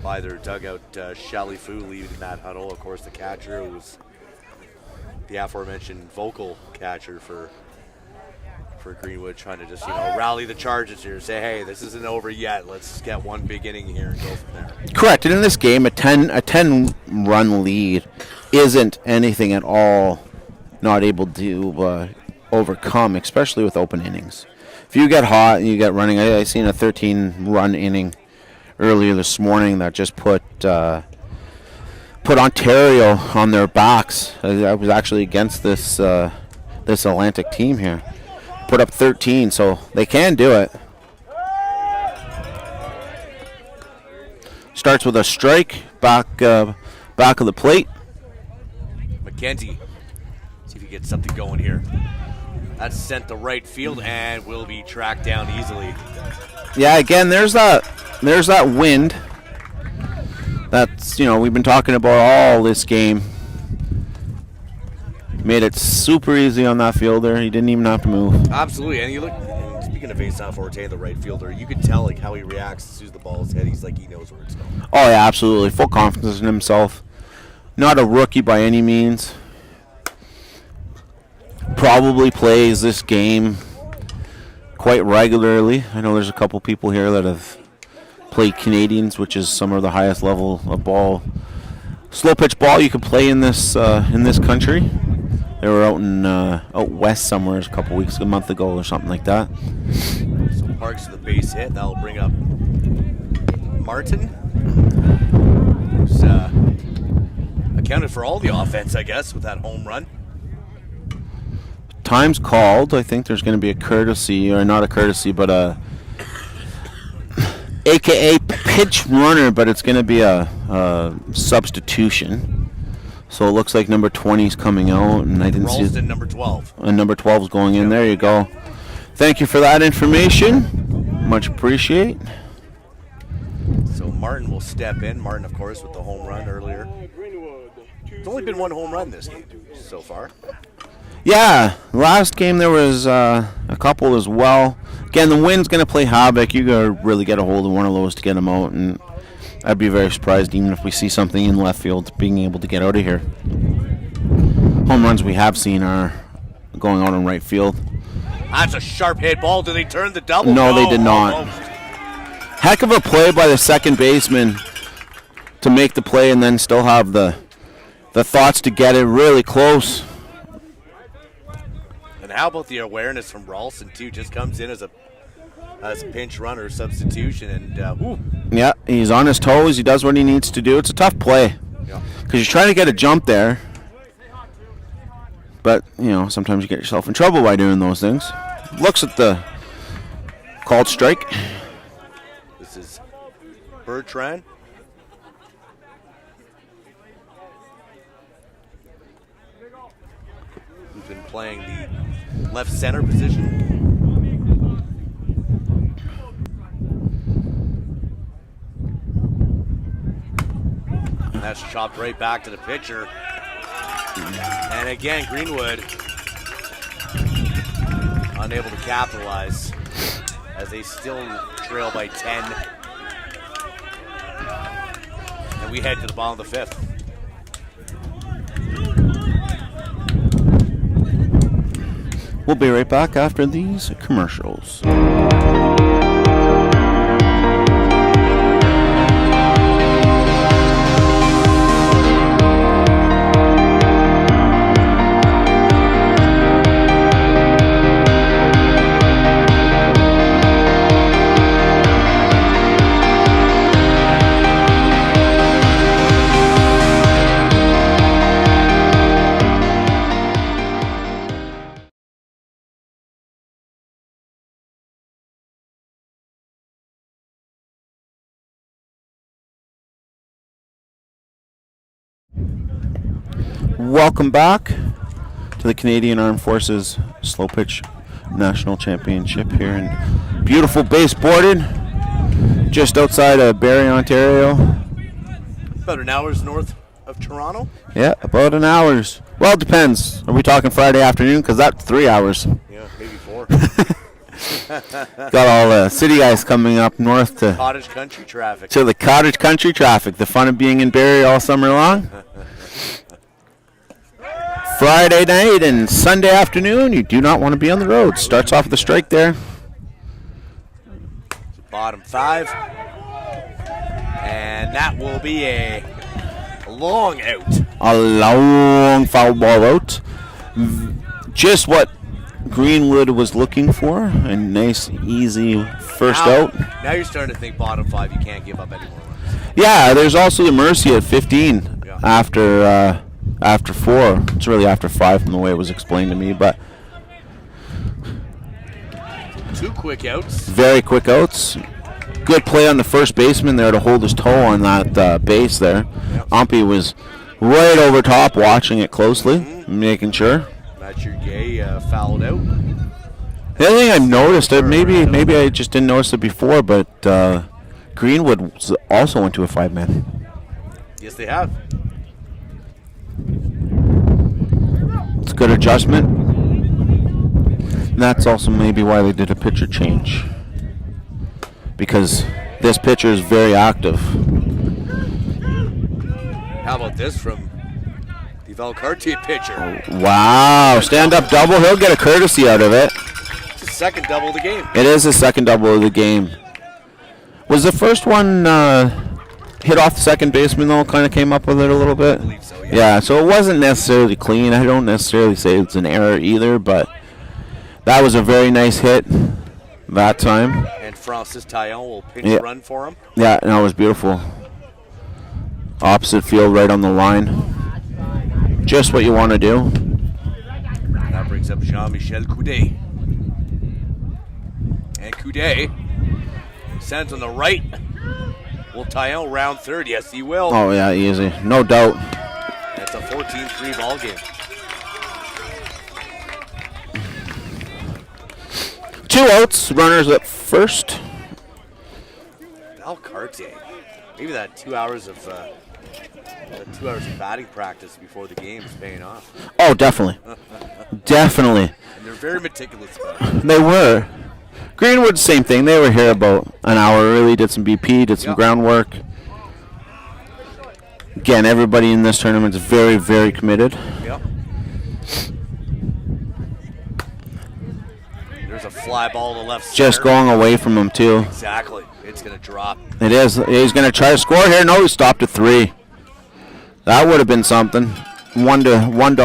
Speaker 3: by their dugout. Shally Fu leading that huddle. Of course, the catcher was the aforementioned vocal catcher for for Greenwood, trying to just, rally the charges here. Say, hey, this isn't over yet. Let's get one big inning here and go from there.
Speaker 2: Correct. And in this game, a 10 run lead isn't anything at all not able to overcome, especially with open innings. If you get hot and you get running, I seen a 13-run inning earlier this morning that just put Ontario on their backs. I was actually against this Atlantic team here. Put up 13, so they can do it. Starts with a strike back of the plate.
Speaker 3: McKenzie, see if he gets something going here. That's sent to right field and will be tracked down easily.
Speaker 2: Yeah, again, there's that wind. That's, we've been talking about all this game. Made it super easy on that fielder. He didn't even have to move.
Speaker 3: Absolutely, and you look. Speaking of Vincent Forte, the right fielder, you could tell how he reacts as soon as the ball's hit. He's like he knows where it's going.
Speaker 2: Oh yeah, absolutely. Full confidence in himself. Not a rookie by any means. Probably plays this game quite regularly. I know there's a couple people here that have played Canadians, which is some of the highest level of ball, slow pitch ball you could play in this country. They were out west somewhere a month ago or something like that.
Speaker 3: So Parks to the base hit. That'll bring up Martin, who's accounted for all the offense, I guess, with that home run.
Speaker 2: Time's called. I think there's going to be a courtesy, or not a courtesy, but a AKA pitch runner, but it's going to be a substitution. So it looks like number 20 is coming out, and I didn't see
Speaker 3: Ralston, number 12.
Speaker 2: And number 12 is going in. There you go. Thank you for that information. Much appreciate.
Speaker 3: So Martin will step in. Martin, of course, with the home run earlier. It's only been one home run this game so far.
Speaker 2: Yeah, last game there was a couple as well. Again, the wind's going to play havoc. You got to really get a hold of one of those to get them out, and I'd be very surprised even if we see something in left field being able to get out of here. Home runs we have seen are going out in right field.
Speaker 3: That's a sharp hit ball. Did they turn the double?
Speaker 2: No, they did not.
Speaker 3: Almost.
Speaker 2: Heck of a play by the second baseman to make the play and then still have the thoughts to get it really close.
Speaker 3: And how about the awareness from Ralston, too? Just comes in as a pinch runner substitution. And
Speaker 2: yeah, he's on his toes. He does what he needs to do. It's a tough play because you're trying to get a jump there. But, sometimes you get yourself in trouble by doing those things. Looks at the called strike.
Speaker 3: This is Bertrand. Who's been playing the left center position. And that's chopped right back to the pitcher. And again, Greenwood unable to capitalize as they still trail by 10. And we head to the bottom of the fifth.
Speaker 2: We'll be right back after these commercials. Welcome back to the Canadian Armed Forces Slo-Pitch National Championship here in beautiful Base Borden, just outside of Barrie, Ontario.
Speaker 3: About an hour's north of Toronto.
Speaker 2: Yeah, about an hour's. Well, it depends. Are we talking Friday afternoon? Because that's 3 hours.
Speaker 3: Yeah, maybe 4.
Speaker 2: Got all the city guys coming up north to
Speaker 3: Cottage country traffic.
Speaker 2: the cottage country traffic. The fun of being in Barrie all summer long. Friday night and Sunday afternoon, you do not want to be on the road. Starts off with a strike there.
Speaker 3: Bottom 5. And that will be a long out.
Speaker 2: A long foul ball out. Just what Greenwood was looking for. A nice, easy first out.
Speaker 3: Now you're starting to think bottom 5, you can't give up any more runs.
Speaker 2: Yeah, there's also the mercy at 15 after 4. It's really after 5 from the way it was explained to me, but
Speaker 3: 2 quick outs.
Speaker 2: Very quick outs. Good play on the first baseman there to hold his toe on that base there.
Speaker 3: Yep.
Speaker 2: Umpy was right over top watching it closely, making sure.
Speaker 3: Matthew Gay fouled out.
Speaker 2: The other thing I noticed, maybe I just didn't notice it before, but Greenwood also went to a 5-man.
Speaker 3: Yes, they have.
Speaker 2: It's a good adjustment. And that's also maybe why they did a pitcher change. Because this pitcher is very active.
Speaker 3: How about this from the Valcartier pitcher?
Speaker 2: Wow, stand-up double. He'll get a courtesy out of it.
Speaker 3: It's his second double of the game.
Speaker 2: It is his second double of the game. Was the first one hit off the second baseman, though? Kind of came up with it a little bit?
Speaker 3: I believe so, yeah.
Speaker 2: Yeah, so it wasn't necessarily clean. I don't necessarily say it's an error either, but that was a very nice hit that time.
Speaker 3: And Francis Taillon will pinch a run for him.
Speaker 2: Yeah, no, it was beautiful. Opposite field, right on the line. Just what you want to do.
Speaker 3: That brings up Jean-Michel Coudet. And Coudet sends on the right. Will Taillon round third? Yes, he will.
Speaker 2: Oh, yeah, easy. No doubt.
Speaker 3: It's a 14-3 ball game.
Speaker 2: 2 outs, runners at first.
Speaker 3: Valcartier. Maybe that 2 hours of batting practice before the game is paying off.
Speaker 2: Oh, definitely. Definitely.
Speaker 3: And they're very meticulous about it.
Speaker 2: They were. Greenwood, same thing. They were here about an hour early, did some BP, did some groundwork. Again, everybody in this tournament is very, very committed.
Speaker 3: Yep. There's a fly ball to left center.
Speaker 2: Just going away from him, too.
Speaker 3: Exactly. It's going to drop.
Speaker 2: It is. He's going to try to score here. No, he stopped at 3. That would have been something. One to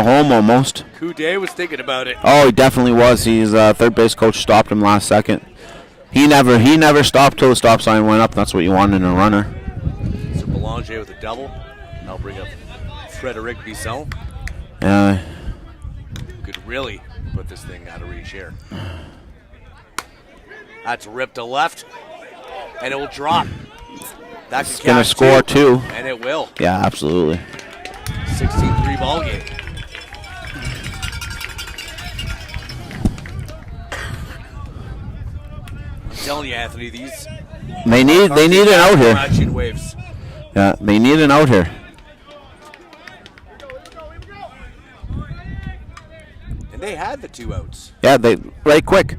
Speaker 2: home almost.
Speaker 3: Coudet was thinking about it.
Speaker 2: Oh, he definitely was. His third base coach stopped him last second. He never stopped till the stop sign went up. That's what you want in a runner.
Speaker 3: So Belanger with a double. That'll bring up Frederic Bisson. Could really put this thing out of reach here. That's ripped to left, and it will drop. That's
Speaker 2: going to score too.
Speaker 3: And it will.
Speaker 2: Yeah, absolutely.
Speaker 3: 16-3 ball game. I'm telling you, Anthony,
Speaker 2: they need an out here.
Speaker 3: Matching waves.
Speaker 2: Yeah, they need an out here.
Speaker 3: And they had the 2 outs.
Speaker 2: Yeah, right quick.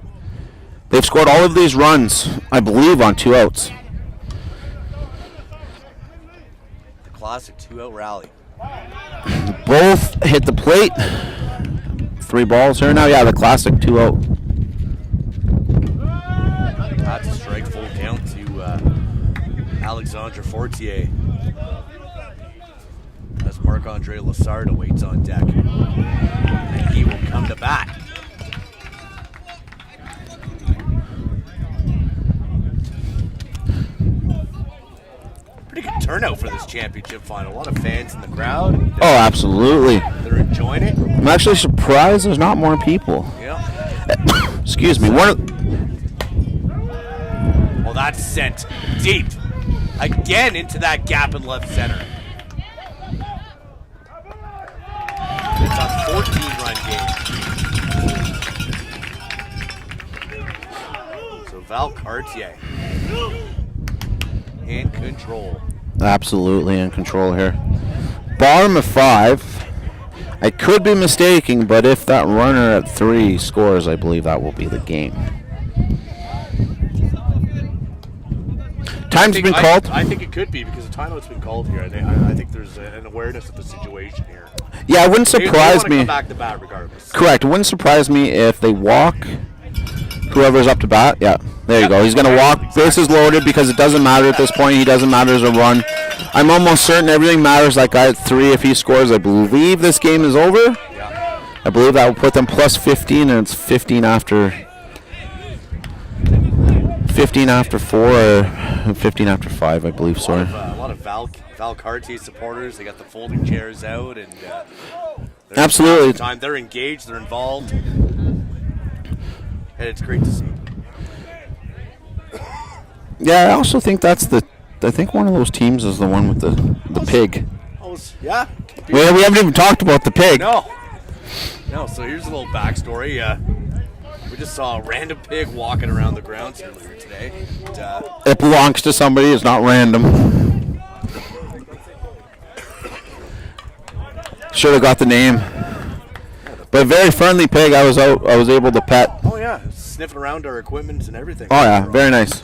Speaker 2: They've scored all of these runs, I believe, on 2 outs.
Speaker 3: The classic 2-out rally.
Speaker 2: Both hit the plate. 3 balls here now. Yeah, the classic 2-out.
Speaker 3: That's a strike, full count to Alexandre Fortier. As Marc-Andre Lassard awaits on deck. And he will come to bat. Pretty good turnout for this championship final. A lot of fans in the crowd.
Speaker 2: Oh, absolutely.
Speaker 3: They're enjoying it.
Speaker 2: I'm actually surprised there's not more people.
Speaker 3: Yeah.
Speaker 2: Excuse me.
Speaker 3: Well, that's sent deep. Again into that gap in left center. It's a 14-run game. So Valcartier in control.
Speaker 2: Absolutely in control here. Bottom of 5. I could be mistaken, but if that runner at 3 scores, I believe that will be the game. Time's been called.
Speaker 3: I think it could be because the timeout's been called here. I think there's an awareness of the situation here.
Speaker 2: Yeah, it wouldn't surprise
Speaker 3: they
Speaker 2: me.
Speaker 3: come back to bat regardless.
Speaker 2: Correct. It wouldn't surprise me if they walk whoever's up to bat. Yeah, there you go. He's going to walk.
Speaker 3: Exactly.
Speaker 2: Bases loaded because it doesn't matter at this point. He doesn't matter as a run. I'm almost certain everything matters. That guy at 3, if he scores, I believe this game is over.
Speaker 3: Yeah.
Speaker 2: I believe that will put them plus 15, and it's 15 after 4 or 15 after 5, I believe. Sorry.
Speaker 3: A lot of Val Cartier supporters. They got the folding chairs out, and
Speaker 2: Absolutely.
Speaker 3: they're engaged. They're involved, and it's great to see.
Speaker 2: Yeah, I also think I think one of those teams is the one with the pig.
Speaker 3: Yeah.
Speaker 2: We haven't even talked about the pig.
Speaker 3: No. So here's a little backstory. We just saw a random pig walking around the grounds earlier today. And,
Speaker 2: it belongs to somebody. It's not random. Should have got the name. But a very friendly pig. I was able to pet.
Speaker 3: oh yeah, sniffing around our equipment and everything.
Speaker 2: Oh yeah, very nice.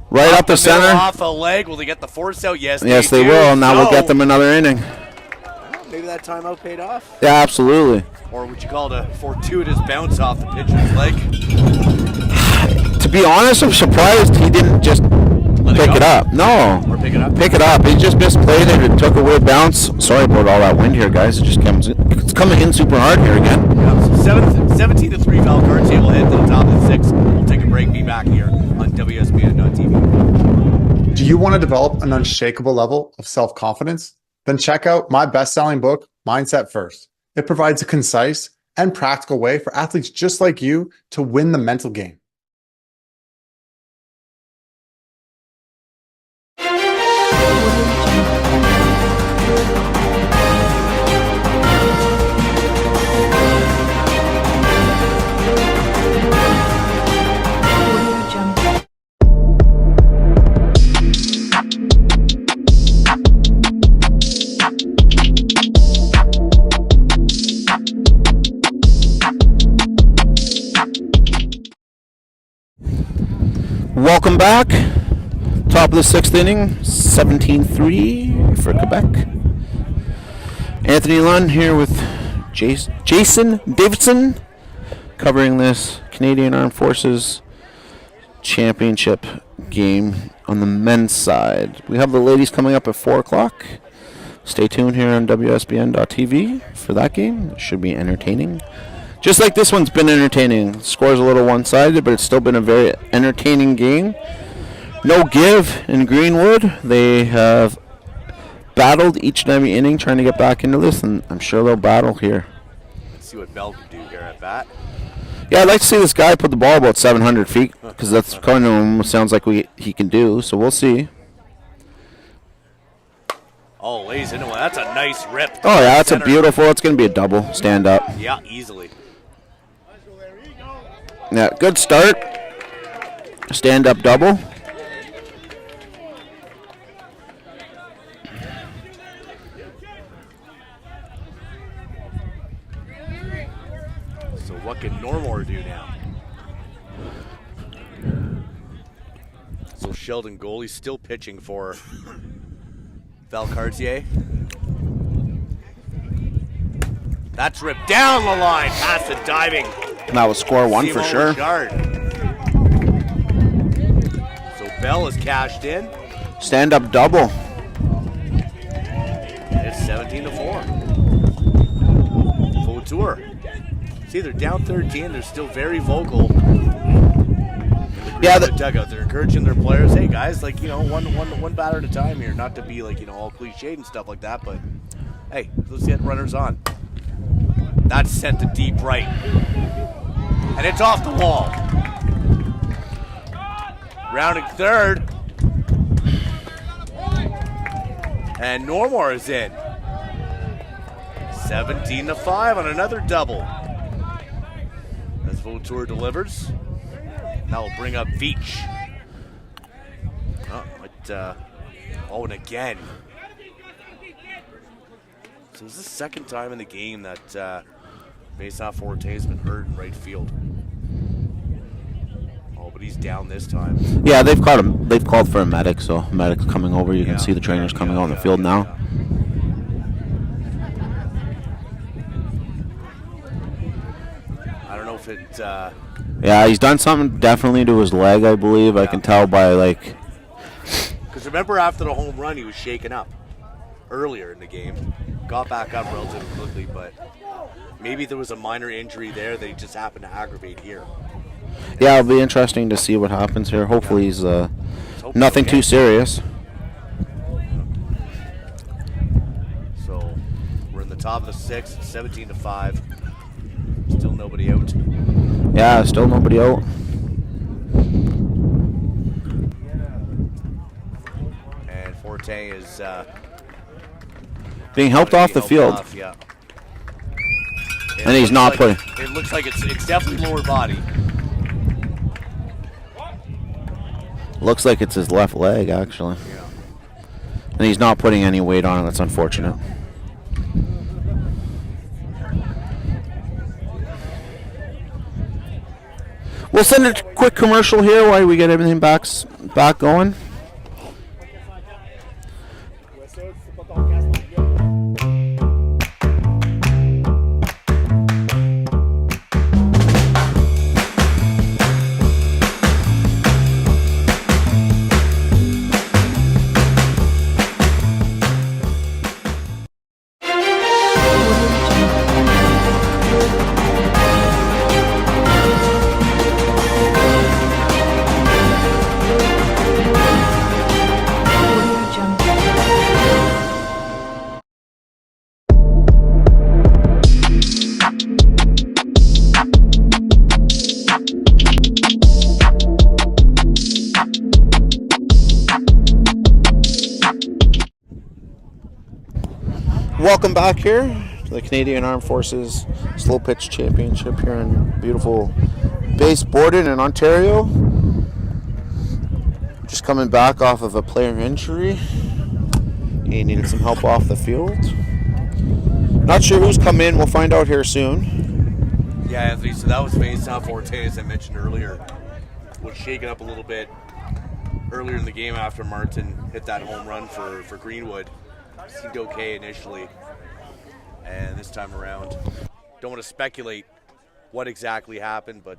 Speaker 2: Right up the
Speaker 3: middle,
Speaker 2: center.
Speaker 3: off a leg. Will they get the force out? Yes,
Speaker 2: Yes, they
Speaker 3: do.
Speaker 2: will. And now we'll
Speaker 3: So,
Speaker 2: get them another inning.
Speaker 3: Maybe that timeout paid off.
Speaker 2: Yeah, absolutely.
Speaker 3: Or would you call it a fortuitous bounce off the pitcher's leg?
Speaker 2: To be honest, I'm surprised he didn't just pick it up. No.
Speaker 3: Or pick it up?
Speaker 2: Pick it up. He just misplayed it. It took a weird bounce. Sorry about all that wind here, guys. It's coming in super hard here again.
Speaker 3: Yeah, so 17-3 Val Cartier will head to the top of the 6th. We'll take a break. Be back here on WSBN.TV.
Speaker 4: Do you want to develop an unshakable level of self-confidence? Then check out my best-selling book, Mindset First. It provides a concise and practical way for athletes just like you to win the mental game.
Speaker 2: Welcome back. Top of the 6th inning, 17-3 for Quebec. Anthony Lund here with Jason Davidson covering this Canadian Armed Forces Championship game on the men's side. We have the ladies coming up at 4 o'clock. Stay tuned here on WSBN.TV for that game. It should be entertaining. Just like this one's been entertaining. The score's a little one-sided, but it's still been a very entertaining game. No give in Greenwood. They have battled each and every inning trying to get back into this, and I'm sure they'll battle here.
Speaker 3: Let's see what Bell can do here at bat.
Speaker 2: Yeah, I'd like to see this guy put the ball about 700 feet, because that's kind of sounds like he can do, so we'll see.
Speaker 3: Oh, lays into one. That's a nice rip.
Speaker 2: Oh, yeah, that's a beautiful. It's going to be a double. Stand up.
Speaker 3: Yeah, easily.
Speaker 2: Yeah, good start. Stand up double.
Speaker 3: So what can Normore do now? So Sheldon goalie still pitching for Val Cartier. That's ripped down the line, past the diving.
Speaker 2: That was score 1 for
Speaker 3: Simon
Speaker 2: sure.
Speaker 3: Richard. So Bell is cashed in.
Speaker 2: Stand up double.
Speaker 3: It's 17-4. Full tour. See, they're down 13. They're still very vocal.
Speaker 2: Yeah,
Speaker 3: the dugout. They're encouraging their players. Hey guys, like one batter at a time here. Not to be like all cliched and stuff like that, but hey, let's get runners on. That's sent to deep right, and it's off the wall. Rounding third, and Normore is in. 17-5 on another double. As Vautour delivers. That will bring up Veach. And again. So this is the second time in the game that Faceoff Forte has been hurt in right field. Oh, but he's down this time.
Speaker 2: Yeah, they've called for a medic, so medic's coming over. You can see the trainers coming out on the field now.
Speaker 3: I don't know if it.
Speaker 2: Yeah, he's done something definitely to his leg, I believe. I can tell by
Speaker 3: Because remember, after the home run, he was shaken up earlier in the game. Got back up relatively quickly, but maybe there was a minor injury there. They just happened to aggravate here.
Speaker 2: Yeah, it'll be interesting to see what happens here. Hopefully he's nothing too serious.
Speaker 3: So we're in the top of the sixth, 17-5. Still nobody out.
Speaker 2: Yeah, still nobody out.
Speaker 3: And Forte is
Speaker 2: being helped off the field. And he's not putting.
Speaker 3: It looks like it's definitely lower body.
Speaker 2: Looks like it's his left leg, actually.
Speaker 3: Yeah.
Speaker 2: And he's not putting any weight on it. That's unfortunate. We'll send a quick commercial here while we get everything back going. Welcome back here to the Canadian Armed Forces Slo-Pitch Championship here in beautiful base Borden in Ontario. Just coming back off of a player injury. He needed some help off the field. Not sure who's come in. We'll find out here soon.
Speaker 3: Yeah, Anthony, so that was face-off. Forte, as I mentioned earlier, was shaken up a little bit earlier in the game after Martin hit that home run for Greenwood. Seemed okay initially, and this time around, don't want to speculate what exactly happened, but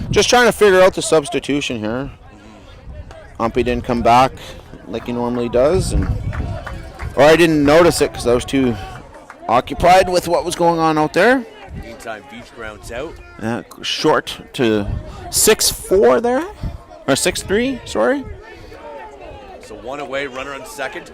Speaker 2: just trying to figure out the substitution here. Humpy didn't come back like he normally does, or I didn't notice it because I was too occupied with what was going on out there.
Speaker 3: Meantime, Beach grounds out.
Speaker 2: Short to 6-4 there, or 6-3. Sorry.
Speaker 3: So one away, runner on second.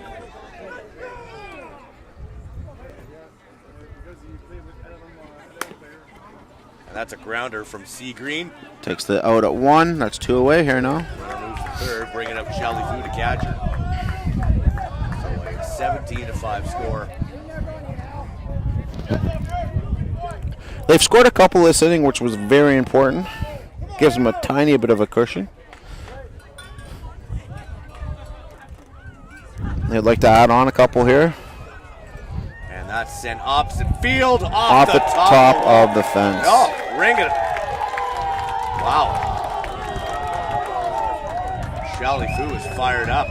Speaker 3: And that's a grounder from C. Green.
Speaker 2: Takes the out at 1. That's 2 away here now.
Speaker 3: Runner moves to third, bringing up Shelly Fu to catcher. So a 17-5 score.
Speaker 2: They've scored a couple this inning, which was very important. Gives them a tiny bit of a cushion. They'd like to add on a couple here.
Speaker 3: And that's sent opposite field
Speaker 2: Off the top of the fence.
Speaker 3: Oh, ring it. Wow. Shelly Fu is fired up.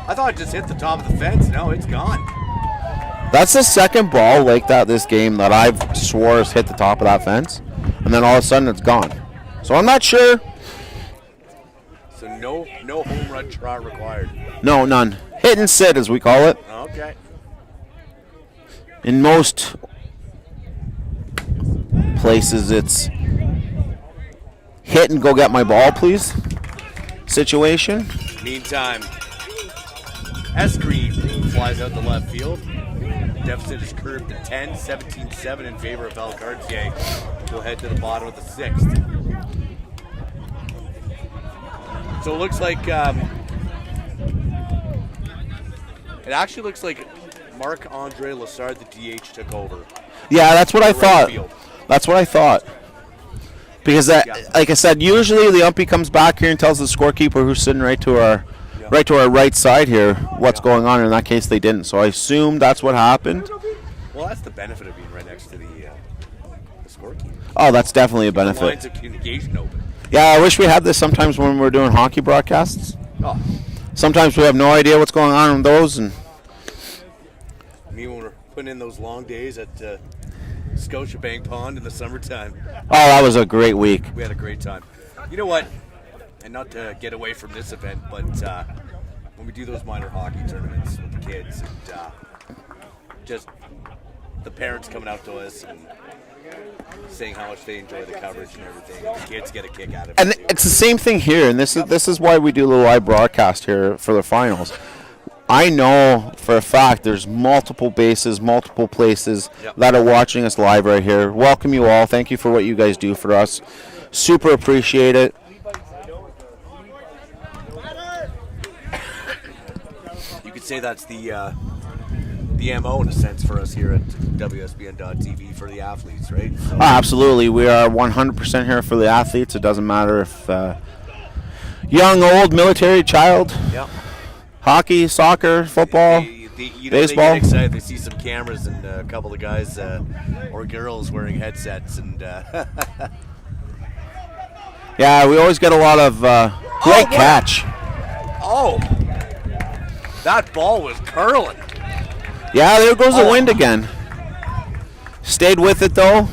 Speaker 3: I thought it just hit the top of the fence. No, it's gone.
Speaker 2: That's the second ball like that this game that I've swore has hit the top of that fence. And then all of a sudden it's gone. So I'm not sure.
Speaker 3: So no home run trot required.
Speaker 2: No, none. Hit and sit, as we call it.
Speaker 3: Okay.
Speaker 2: In most places, it's hit and go get my ball, please situation.
Speaker 3: Meantime, S. Green flies out the left field. Deficit is curved to 10, 17-7 in favor of Valcartier. He'll head to the bottom of the sixth. So it looks like it actually looks like Marc-Andre Lassard, the DH, took over.
Speaker 2: Yeah, that's what I thought.
Speaker 3: Field.
Speaker 2: That's what I thought. Because, like I said, usually the umpy comes back here and tells the scorekeeper who's sitting right to our right side here what's going on. In that case, they didn't. So I assume that's what happened.
Speaker 3: Well, that's the benefit of being right next to the scorekeeper.
Speaker 2: Oh, that's definitely a
Speaker 3: The lines
Speaker 2: benefit.
Speaker 3: of communication open.
Speaker 2: Yeah, I wish we had this sometimes when we're doing hockey broadcasts.
Speaker 3: Oh,
Speaker 2: Sometimes we have no idea what's going on in those, and
Speaker 3: me when we're putting in those long days at Scotiabank Pond in the summertime.
Speaker 2: oh, that was a great week.
Speaker 3: We had a great time. You know what? And not to get away from this event, but when we do those minor hockey tournaments with the kids, and just the parents coming out to us and saying how much they enjoy the coverage and everything, the kids get a kick out of it.
Speaker 2: And
Speaker 3: too.
Speaker 2: it's the same thing here, and this is why we do the live broadcast here for the finals. I know for a fact there's multiple bases, multiple places
Speaker 3: Yep.
Speaker 2: that are watching us live right here. Welcome you all. Thank you for what you guys do for us. Super appreciate it.
Speaker 3: You could say that's the MO in a sense for us here at WSBN.TV for the athletes, right? So,
Speaker 2: Absolutely. We are 100% here for the athletes. It doesn't matter if young, old, military, child,
Speaker 3: yeah.
Speaker 2: hockey, soccer, football,
Speaker 3: They
Speaker 2: baseball.
Speaker 3: get excited. They see some cameras and a couple of guys or girls wearing headsets and
Speaker 2: Yeah, we always get a lot of great
Speaker 3: wow.
Speaker 2: catch.
Speaker 3: oh, that ball was curling.
Speaker 2: Yeah, there goes the wind again. Stayed with it, though.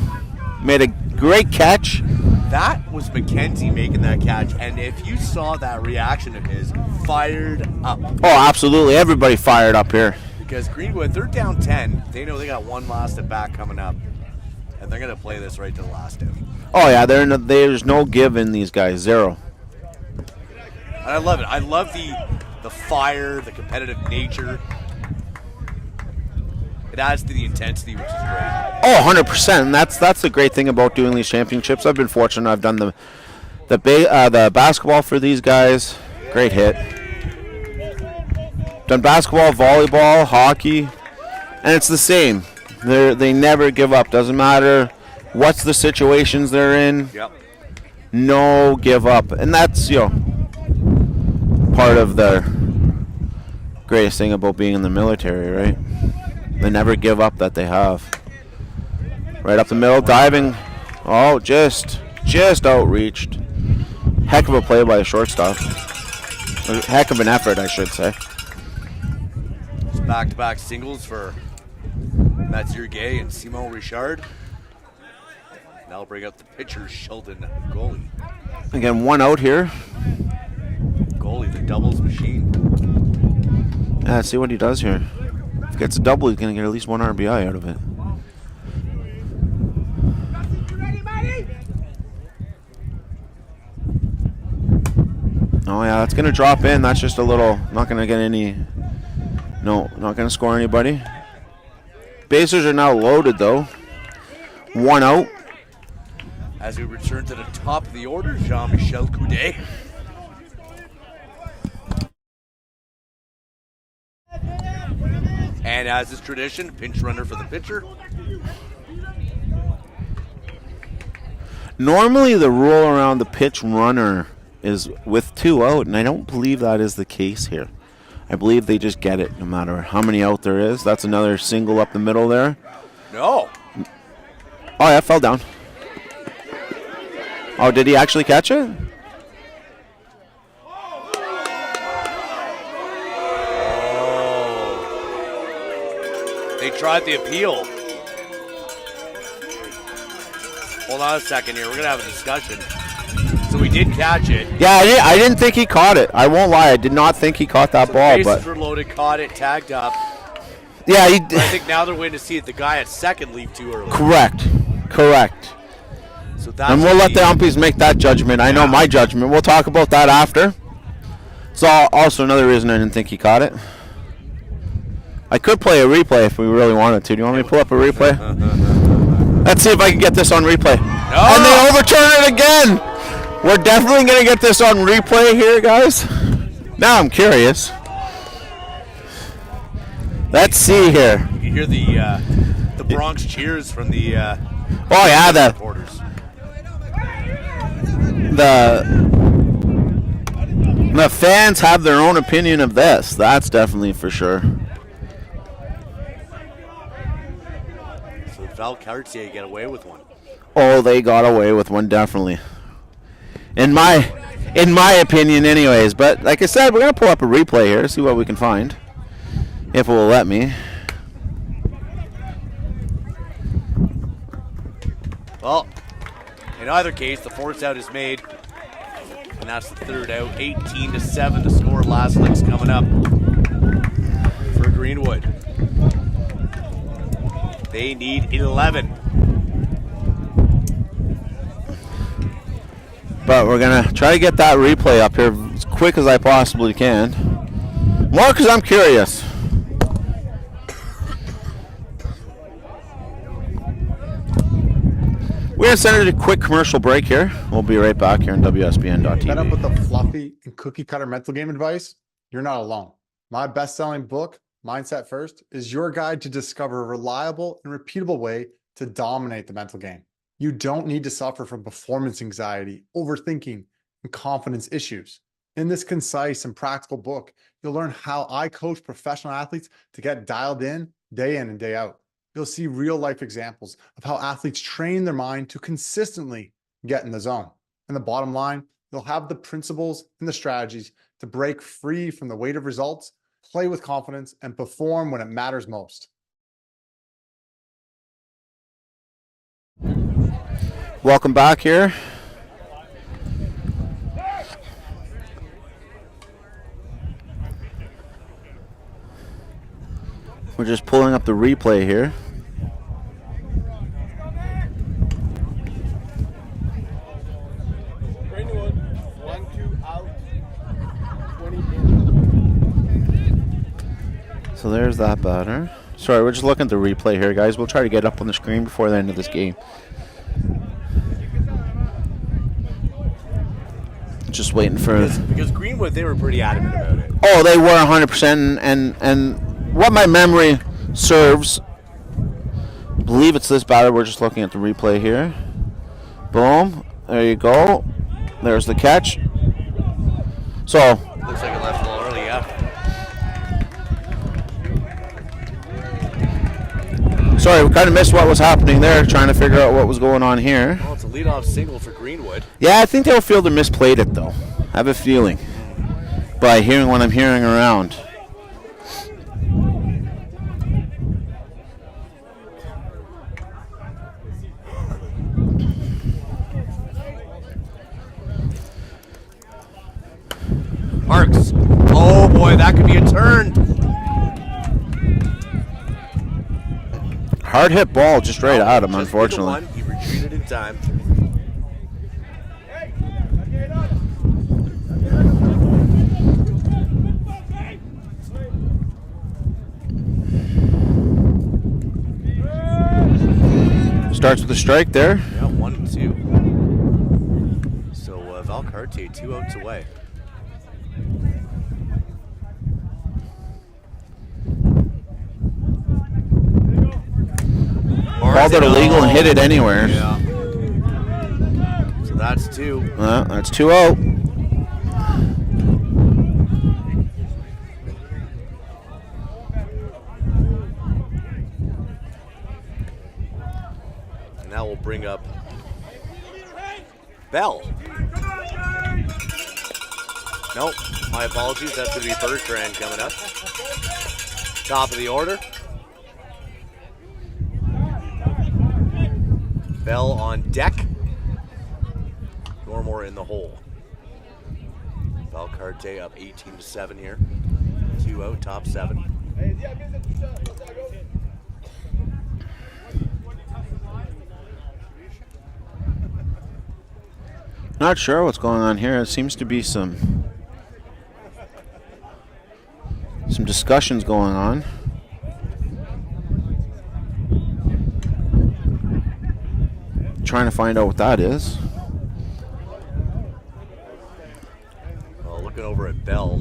Speaker 2: Made a great catch.
Speaker 3: That was McKenzie making that catch, and if you saw that reaction of his, fired up.
Speaker 2: Oh, absolutely. Everybody fired up here.
Speaker 3: Because Greenwood, they're down 10. They know they got one last at bat coming up, and they're going to play this right to the last out.
Speaker 2: Oh, yeah, there's no give in these guys. Zero.
Speaker 3: And I love it. I love the fire, the competitive nature. It adds to the intensity, which is great.
Speaker 2: Oh, 100%. And that's the great thing about doing these championships. I've been fortunate. I've done the basketball for these guys. Great hit. Done basketball, volleyball, hockey, and it's the same. They never give up. Doesn't matter what's the situations they're in.
Speaker 3: Yep.
Speaker 2: No give up, and that's part of the greatest thing about being in the military, right? They never give up that they have. Right up the middle, diving. Oh, just outreached. Heck of a play by the shortstop. Heck of an effort, I should say.
Speaker 3: It's back-to-back singles for Mathieu Gay and Simon Richard. Now I'll bring out the pitcher, Sheldon Goalie.
Speaker 2: Again, one out here.
Speaker 3: Goalie, the doubles machine.
Speaker 2: Yeah, let's see what he does here. If he gets a double, he's going to get at least one RBI out of it. Oh, yeah, that's going to drop in. That's just a little, not going to get any, no, not going to score anybody. Bases are now loaded, though. One out.
Speaker 3: As we return to the top of the order, Jean-Michel Coudet. And as is tradition, pinch runner for the pitcher.
Speaker 2: Normally, the rule around the pitch runner is with two out, and I don't believe that is the case here. I believe they just get it no matter how many out there is. That's another single up the middle there.
Speaker 3: No.
Speaker 2: Oh, yeah, fell down. Oh, did he actually catch it?
Speaker 3: They tried the appeal. Hold on a second here. We're going to have a discussion. So we did catch it.
Speaker 2: Yeah, I didn't think he caught it. I won't lie. I did not think he caught that ball.
Speaker 3: Bases
Speaker 2: But
Speaker 3: were loaded, caught it, tagged up.
Speaker 2: yeah, he
Speaker 3: But I think now they're waiting to see if the guy at second leave too early.
Speaker 2: Correct.
Speaker 3: So that's
Speaker 2: And we'll let the umpies make that judgment. I know my judgment. We'll talk about that after. So also another reason I didn't think he caught it. I could play a replay if we really wanted to. Do you want me to pull up a replay? Let's see if I can get this on replay.
Speaker 3: No!
Speaker 2: And they overturn it again. We're definitely going to get this on replay here, guys. Now I'm curious. Let's see here.
Speaker 3: You can hear the Bronx cheers from the
Speaker 2: Oh yeah,
Speaker 3: reporters.
Speaker 2: the fans have their own opinion of this. That's definitely for sure.
Speaker 3: So Val Cartier get away with one.
Speaker 2: Oh, they got away with one, definitely. In my opinion, anyways. But like I said, we're gonna pull up a replay here, see what we can find, if it will let me.
Speaker 3: Well, in either case, the force out is made, and that's the third out. 18-7 to score. Last lick's coming up for Greenwood. They need 11.
Speaker 2: But we're going to try to get that replay up here as quick as I possibly can. More because I'm curious. We're going to send it a quick commercial break here. We'll be right back here on WSBN.TV.
Speaker 4: Fed up with the fluffy and cookie cutter mental game advice? You're not alone. My best-selling book, Mindset First, is your guide to discover a reliable and repeatable way to dominate the mental game. You don't need to suffer from performance anxiety, overthinking, and confidence issues. In this concise and practical book, you'll learn how I coach professional athletes to get dialed in and day out. You'll see real-life examples of how athletes train their mind to consistently get in the zone. And the bottom line, you'll have the principles and the strategies to break free from the weight of results, play with confidence, and perform when it matters most.
Speaker 2: Welcome back here. We're just pulling up the replay here.
Speaker 5: Greenwood, 1-2 out, 20 in.
Speaker 2: So there's that batter. Sorry, we're just looking at the replay here, guys. We'll try to get it up on the screen before the end of this game. Just waiting for...
Speaker 3: Because Greenwood, they were pretty adamant about it.
Speaker 2: Oh, they were 100%. And what my memory serves, I believe it's this batter. We're just looking at the replay here. Boom. There you go. There's the catch. So...
Speaker 3: Looks like it left a little early, yeah.
Speaker 2: Sorry, we kind of missed what was happening there, trying to figure out what was going on here.
Speaker 3: Well, it's a leadoff single for Greenwood.
Speaker 2: Yeah, I think they'll feel they misplayed it, though. I have a feeling by hearing what I'm hearing around.
Speaker 3: Marks. Oh boy, that could be a turn.
Speaker 2: Hard hit ball just right at him, unfortunately.
Speaker 3: He retreated in time.
Speaker 2: Starts with a strike there.
Speaker 3: Yeah, 1-2. So Valcartier 2 outs away.
Speaker 2: Called it illegal and hit it anywhere.
Speaker 3: Yeah. So that's 2.
Speaker 2: That's 2-0.
Speaker 3: And that will bring up Bell. Nope, my apologies. That's going to be Bertrand coming up. Top of the order. Bell on deck. Normore in the hole. Valcartier up 18-7 here. 2 out, top 7.
Speaker 2: Not sure what's going on here. It seems to be some discussions going on. Trying to find out what that is.
Speaker 3: Well, looking over at Bell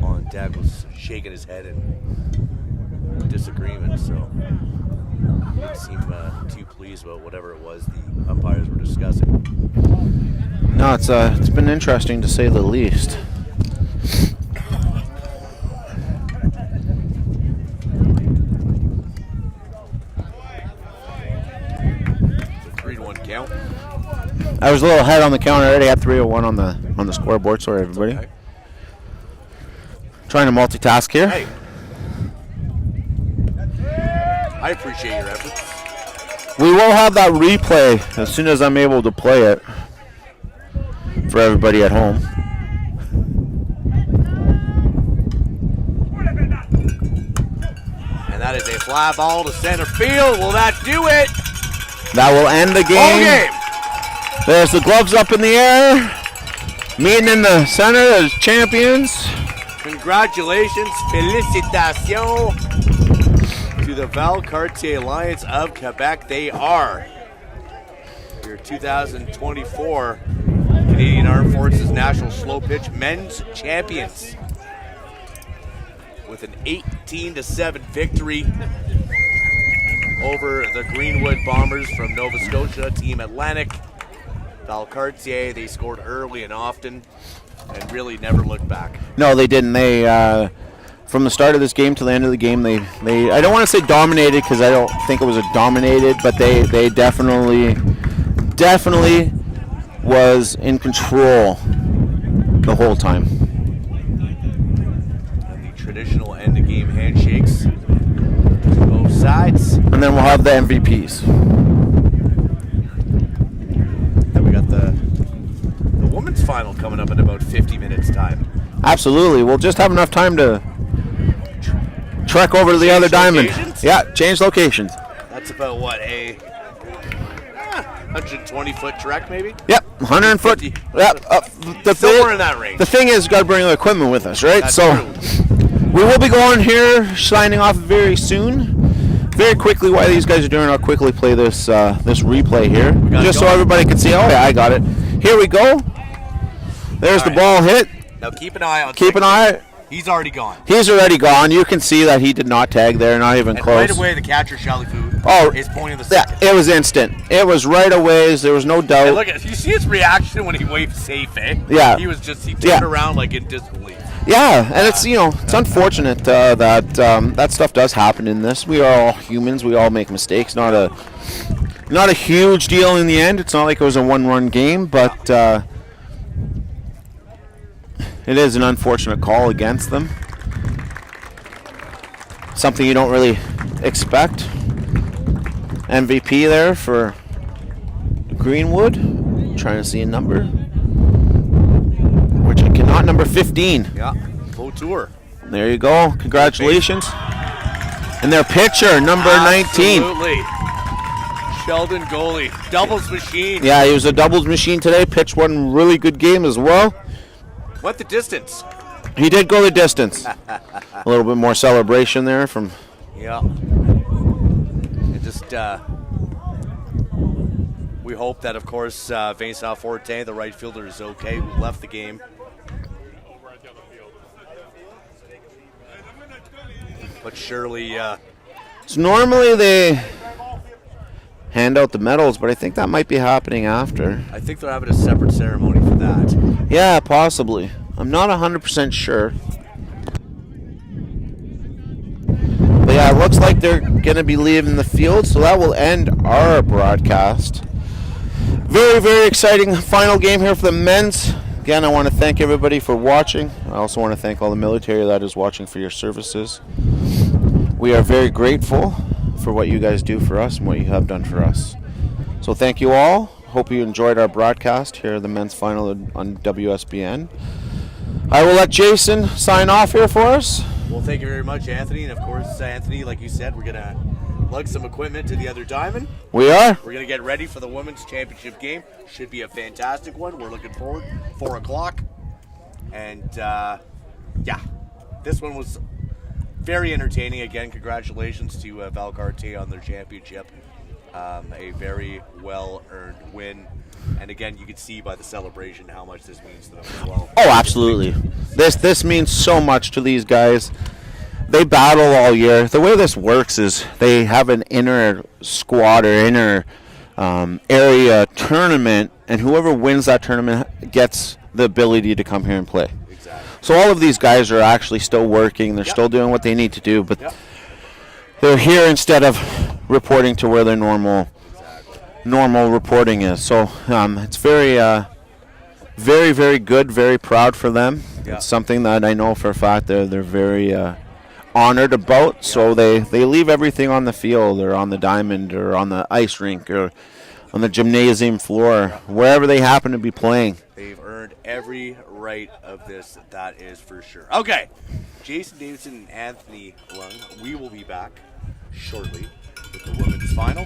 Speaker 3: on deck was shaking his head in disagreement, so he didn't seem too pleased about whatever it was the umpires were discussing.
Speaker 2: No, it's been interesting to say the least.
Speaker 3: count.
Speaker 2: I was a little ahead on the count already. I had 3:01 on the scoreboard. Sorry, everybody.
Speaker 3: Okay.
Speaker 2: Trying to multitask here.
Speaker 3: Hey. I appreciate your efforts.
Speaker 2: We will have that replay as soon as I'm able to play it for everybody at home.
Speaker 3: And that is a fly ball to center field. Will that do it?
Speaker 2: That will end the
Speaker 3: Ball
Speaker 2: game.
Speaker 3: game.
Speaker 2: There's the gloves up in the air. Meeting in the center as champions.
Speaker 3: Congratulations, félicitations to the Valcartier Lions of Quebec. They are your 2024 Canadian Armed Forces National Slo-Pitch Men's Champions with an 18-7 victory over the Greenwood Bombers from Nova Scotia, Team Atlantic. Valcartier, they scored early and often and really never looked back.
Speaker 2: No, they didn't. They from the start of this game to the end of the game, they I don't want to say dominated because I don't think it was a dominated, but they definitely was in control the whole time.
Speaker 3: And the traditional end of game handshakes to both sides.
Speaker 2: And then we'll have the MVPs.
Speaker 3: Then we got the women's final coming up in about 50 minutes time.
Speaker 2: Absolutely. We'll just have enough time to trek over to the other diamond.
Speaker 3: Locations?
Speaker 2: Yeah, change locations.
Speaker 3: That's about what, a 120-foot trek maybe?
Speaker 2: Yep, 100 foot.
Speaker 3: 50.
Speaker 2: Yep,
Speaker 3: Somewhere in that range.
Speaker 2: The thing is, got to bring the equipment with us, right?
Speaker 3: That's
Speaker 2: so
Speaker 3: true.
Speaker 2: we will be going here, signing off very soon. Very quickly, while these guys are doing, I'll quickly play this this replay here,
Speaker 3: got it
Speaker 2: just so
Speaker 3: going.
Speaker 2: everybody can see. Oh yeah, I got it. Here we go. There's the
Speaker 3: All right.
Speaker 2: ball hit.
Speaker 3: Now keep an eye on
Speaker 2: Keep an eye.
Speaker 3: He's already gone.
Speaker 2: He's already gone. You can see that he did not tag there, not even
Speaker 3: And
Speaker 2: close.
Speaker 3: right away, the catcher, Chalifoux,
Speaker 2: Oh,
Speaker 3: is pointing the
Speaker 2: Yeah,
Speaker 3: second.
Speaker 2: it was instant. It was right away. There was no doubt.
Speaker 3: And look at, you see his reaction when he waved safe, eh?
Speaker 2: Yeah.
Speaker 3: He turned
Speaker 2: Yeah.
Speaker 3: around like in disbelief.
Speaker 2: Yeah, and it's it's unfortunate that that stuff does happen in this. We are all humans. We all make mistakes. Not a huge deal in the end. It's not like it was a one-run game, but it is an unfortunate call against them. Something you don't really expect. MVP there for Greenwood. Trying to see a number. Which I cannot. Number 15.
Speaker 3: Yeah, Vautour.
Speaker 2: There you go. Congratulations. And their pitcher, number 19.
Speaker 3: Absolutely. Sheldon Goalie. Doubles machine.
Speaker 2: Yeah, he was a doubles machine today. Pitched one really good game as well.
Speaker 3: Went the distance.
Speaker 2: He did go the distance. A little bit more celebration there from...
Speaker 3: Yeah. And just, we hope that, of course, Vincent Fortin, the right fielder, is okay. Who left the game. But surely,
Speaker 2: So normally they hand out the medals, but I think that might be happening after.
Speaker 3: I think they're having a separate ceremony for that.
Speaker 2: Yeah, possibly. I'm not 100% sure. But yeah, it looks like they're going to be leaving the field, so that will end our broadcast. Very, very exciting final game here for the men's. Again, I want to thank everybody for watching. I also want to thank all the military that is watching for your services. We are very grateful for what you guys do for us and what you have done for us. So thank you all. Hope you enjoyed our broadcast here at the men's final on WSBN. I will let Jason sign off here for us.
Speaker 3: Well, thank you very much, Anthony. And, of course, Anthony, like you said, we're going to lug some equipment to the other diamond.
Speaker 2: We are.
Speaker 3: We're going to get ready for the women's championship game. Should be a fantastic one. We're looking forward. 4 o'clock. And, yeah, this one was very entertaining. Again, congratulations to Valcartier on their championship. A very well-earned win. And again, you can see by the celebration how much this means to them as well.
Speaker 2: Oh, absolutely. This means so much to these guys. They battle all year. The way this works is they have an inner squad or inner area tournament, and whoever wins that tournament gets the ability to come here and play.
Speaker 3: Exactly.
Speaker 2: So all of these guys are actually still working. They're still doing what they need to do, but they're here instead of reporting to where their normal normal reporting is. So it's very, very good, very proud for them.
Speaker 3: Yeah.
Speaker 2: It's something that I know for a fact they're very honored about. So they leave everything on the field or on the diamond or on the ice rink or on the gymnasium floor, wherever they happen to be playing.
Speaker 3: They've earned every right of this, that is for sure. Okay, Jason Davidson and Anthony Lung, we will be back shortly with the women's final.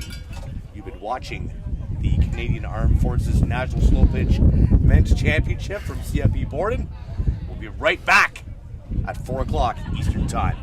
Speaker 3: You've been watching the Canadian Armed Forces National Slo-Pitch Men's Championship from CFP Borden. We'll be right back at 4 o'clock Eastern Time.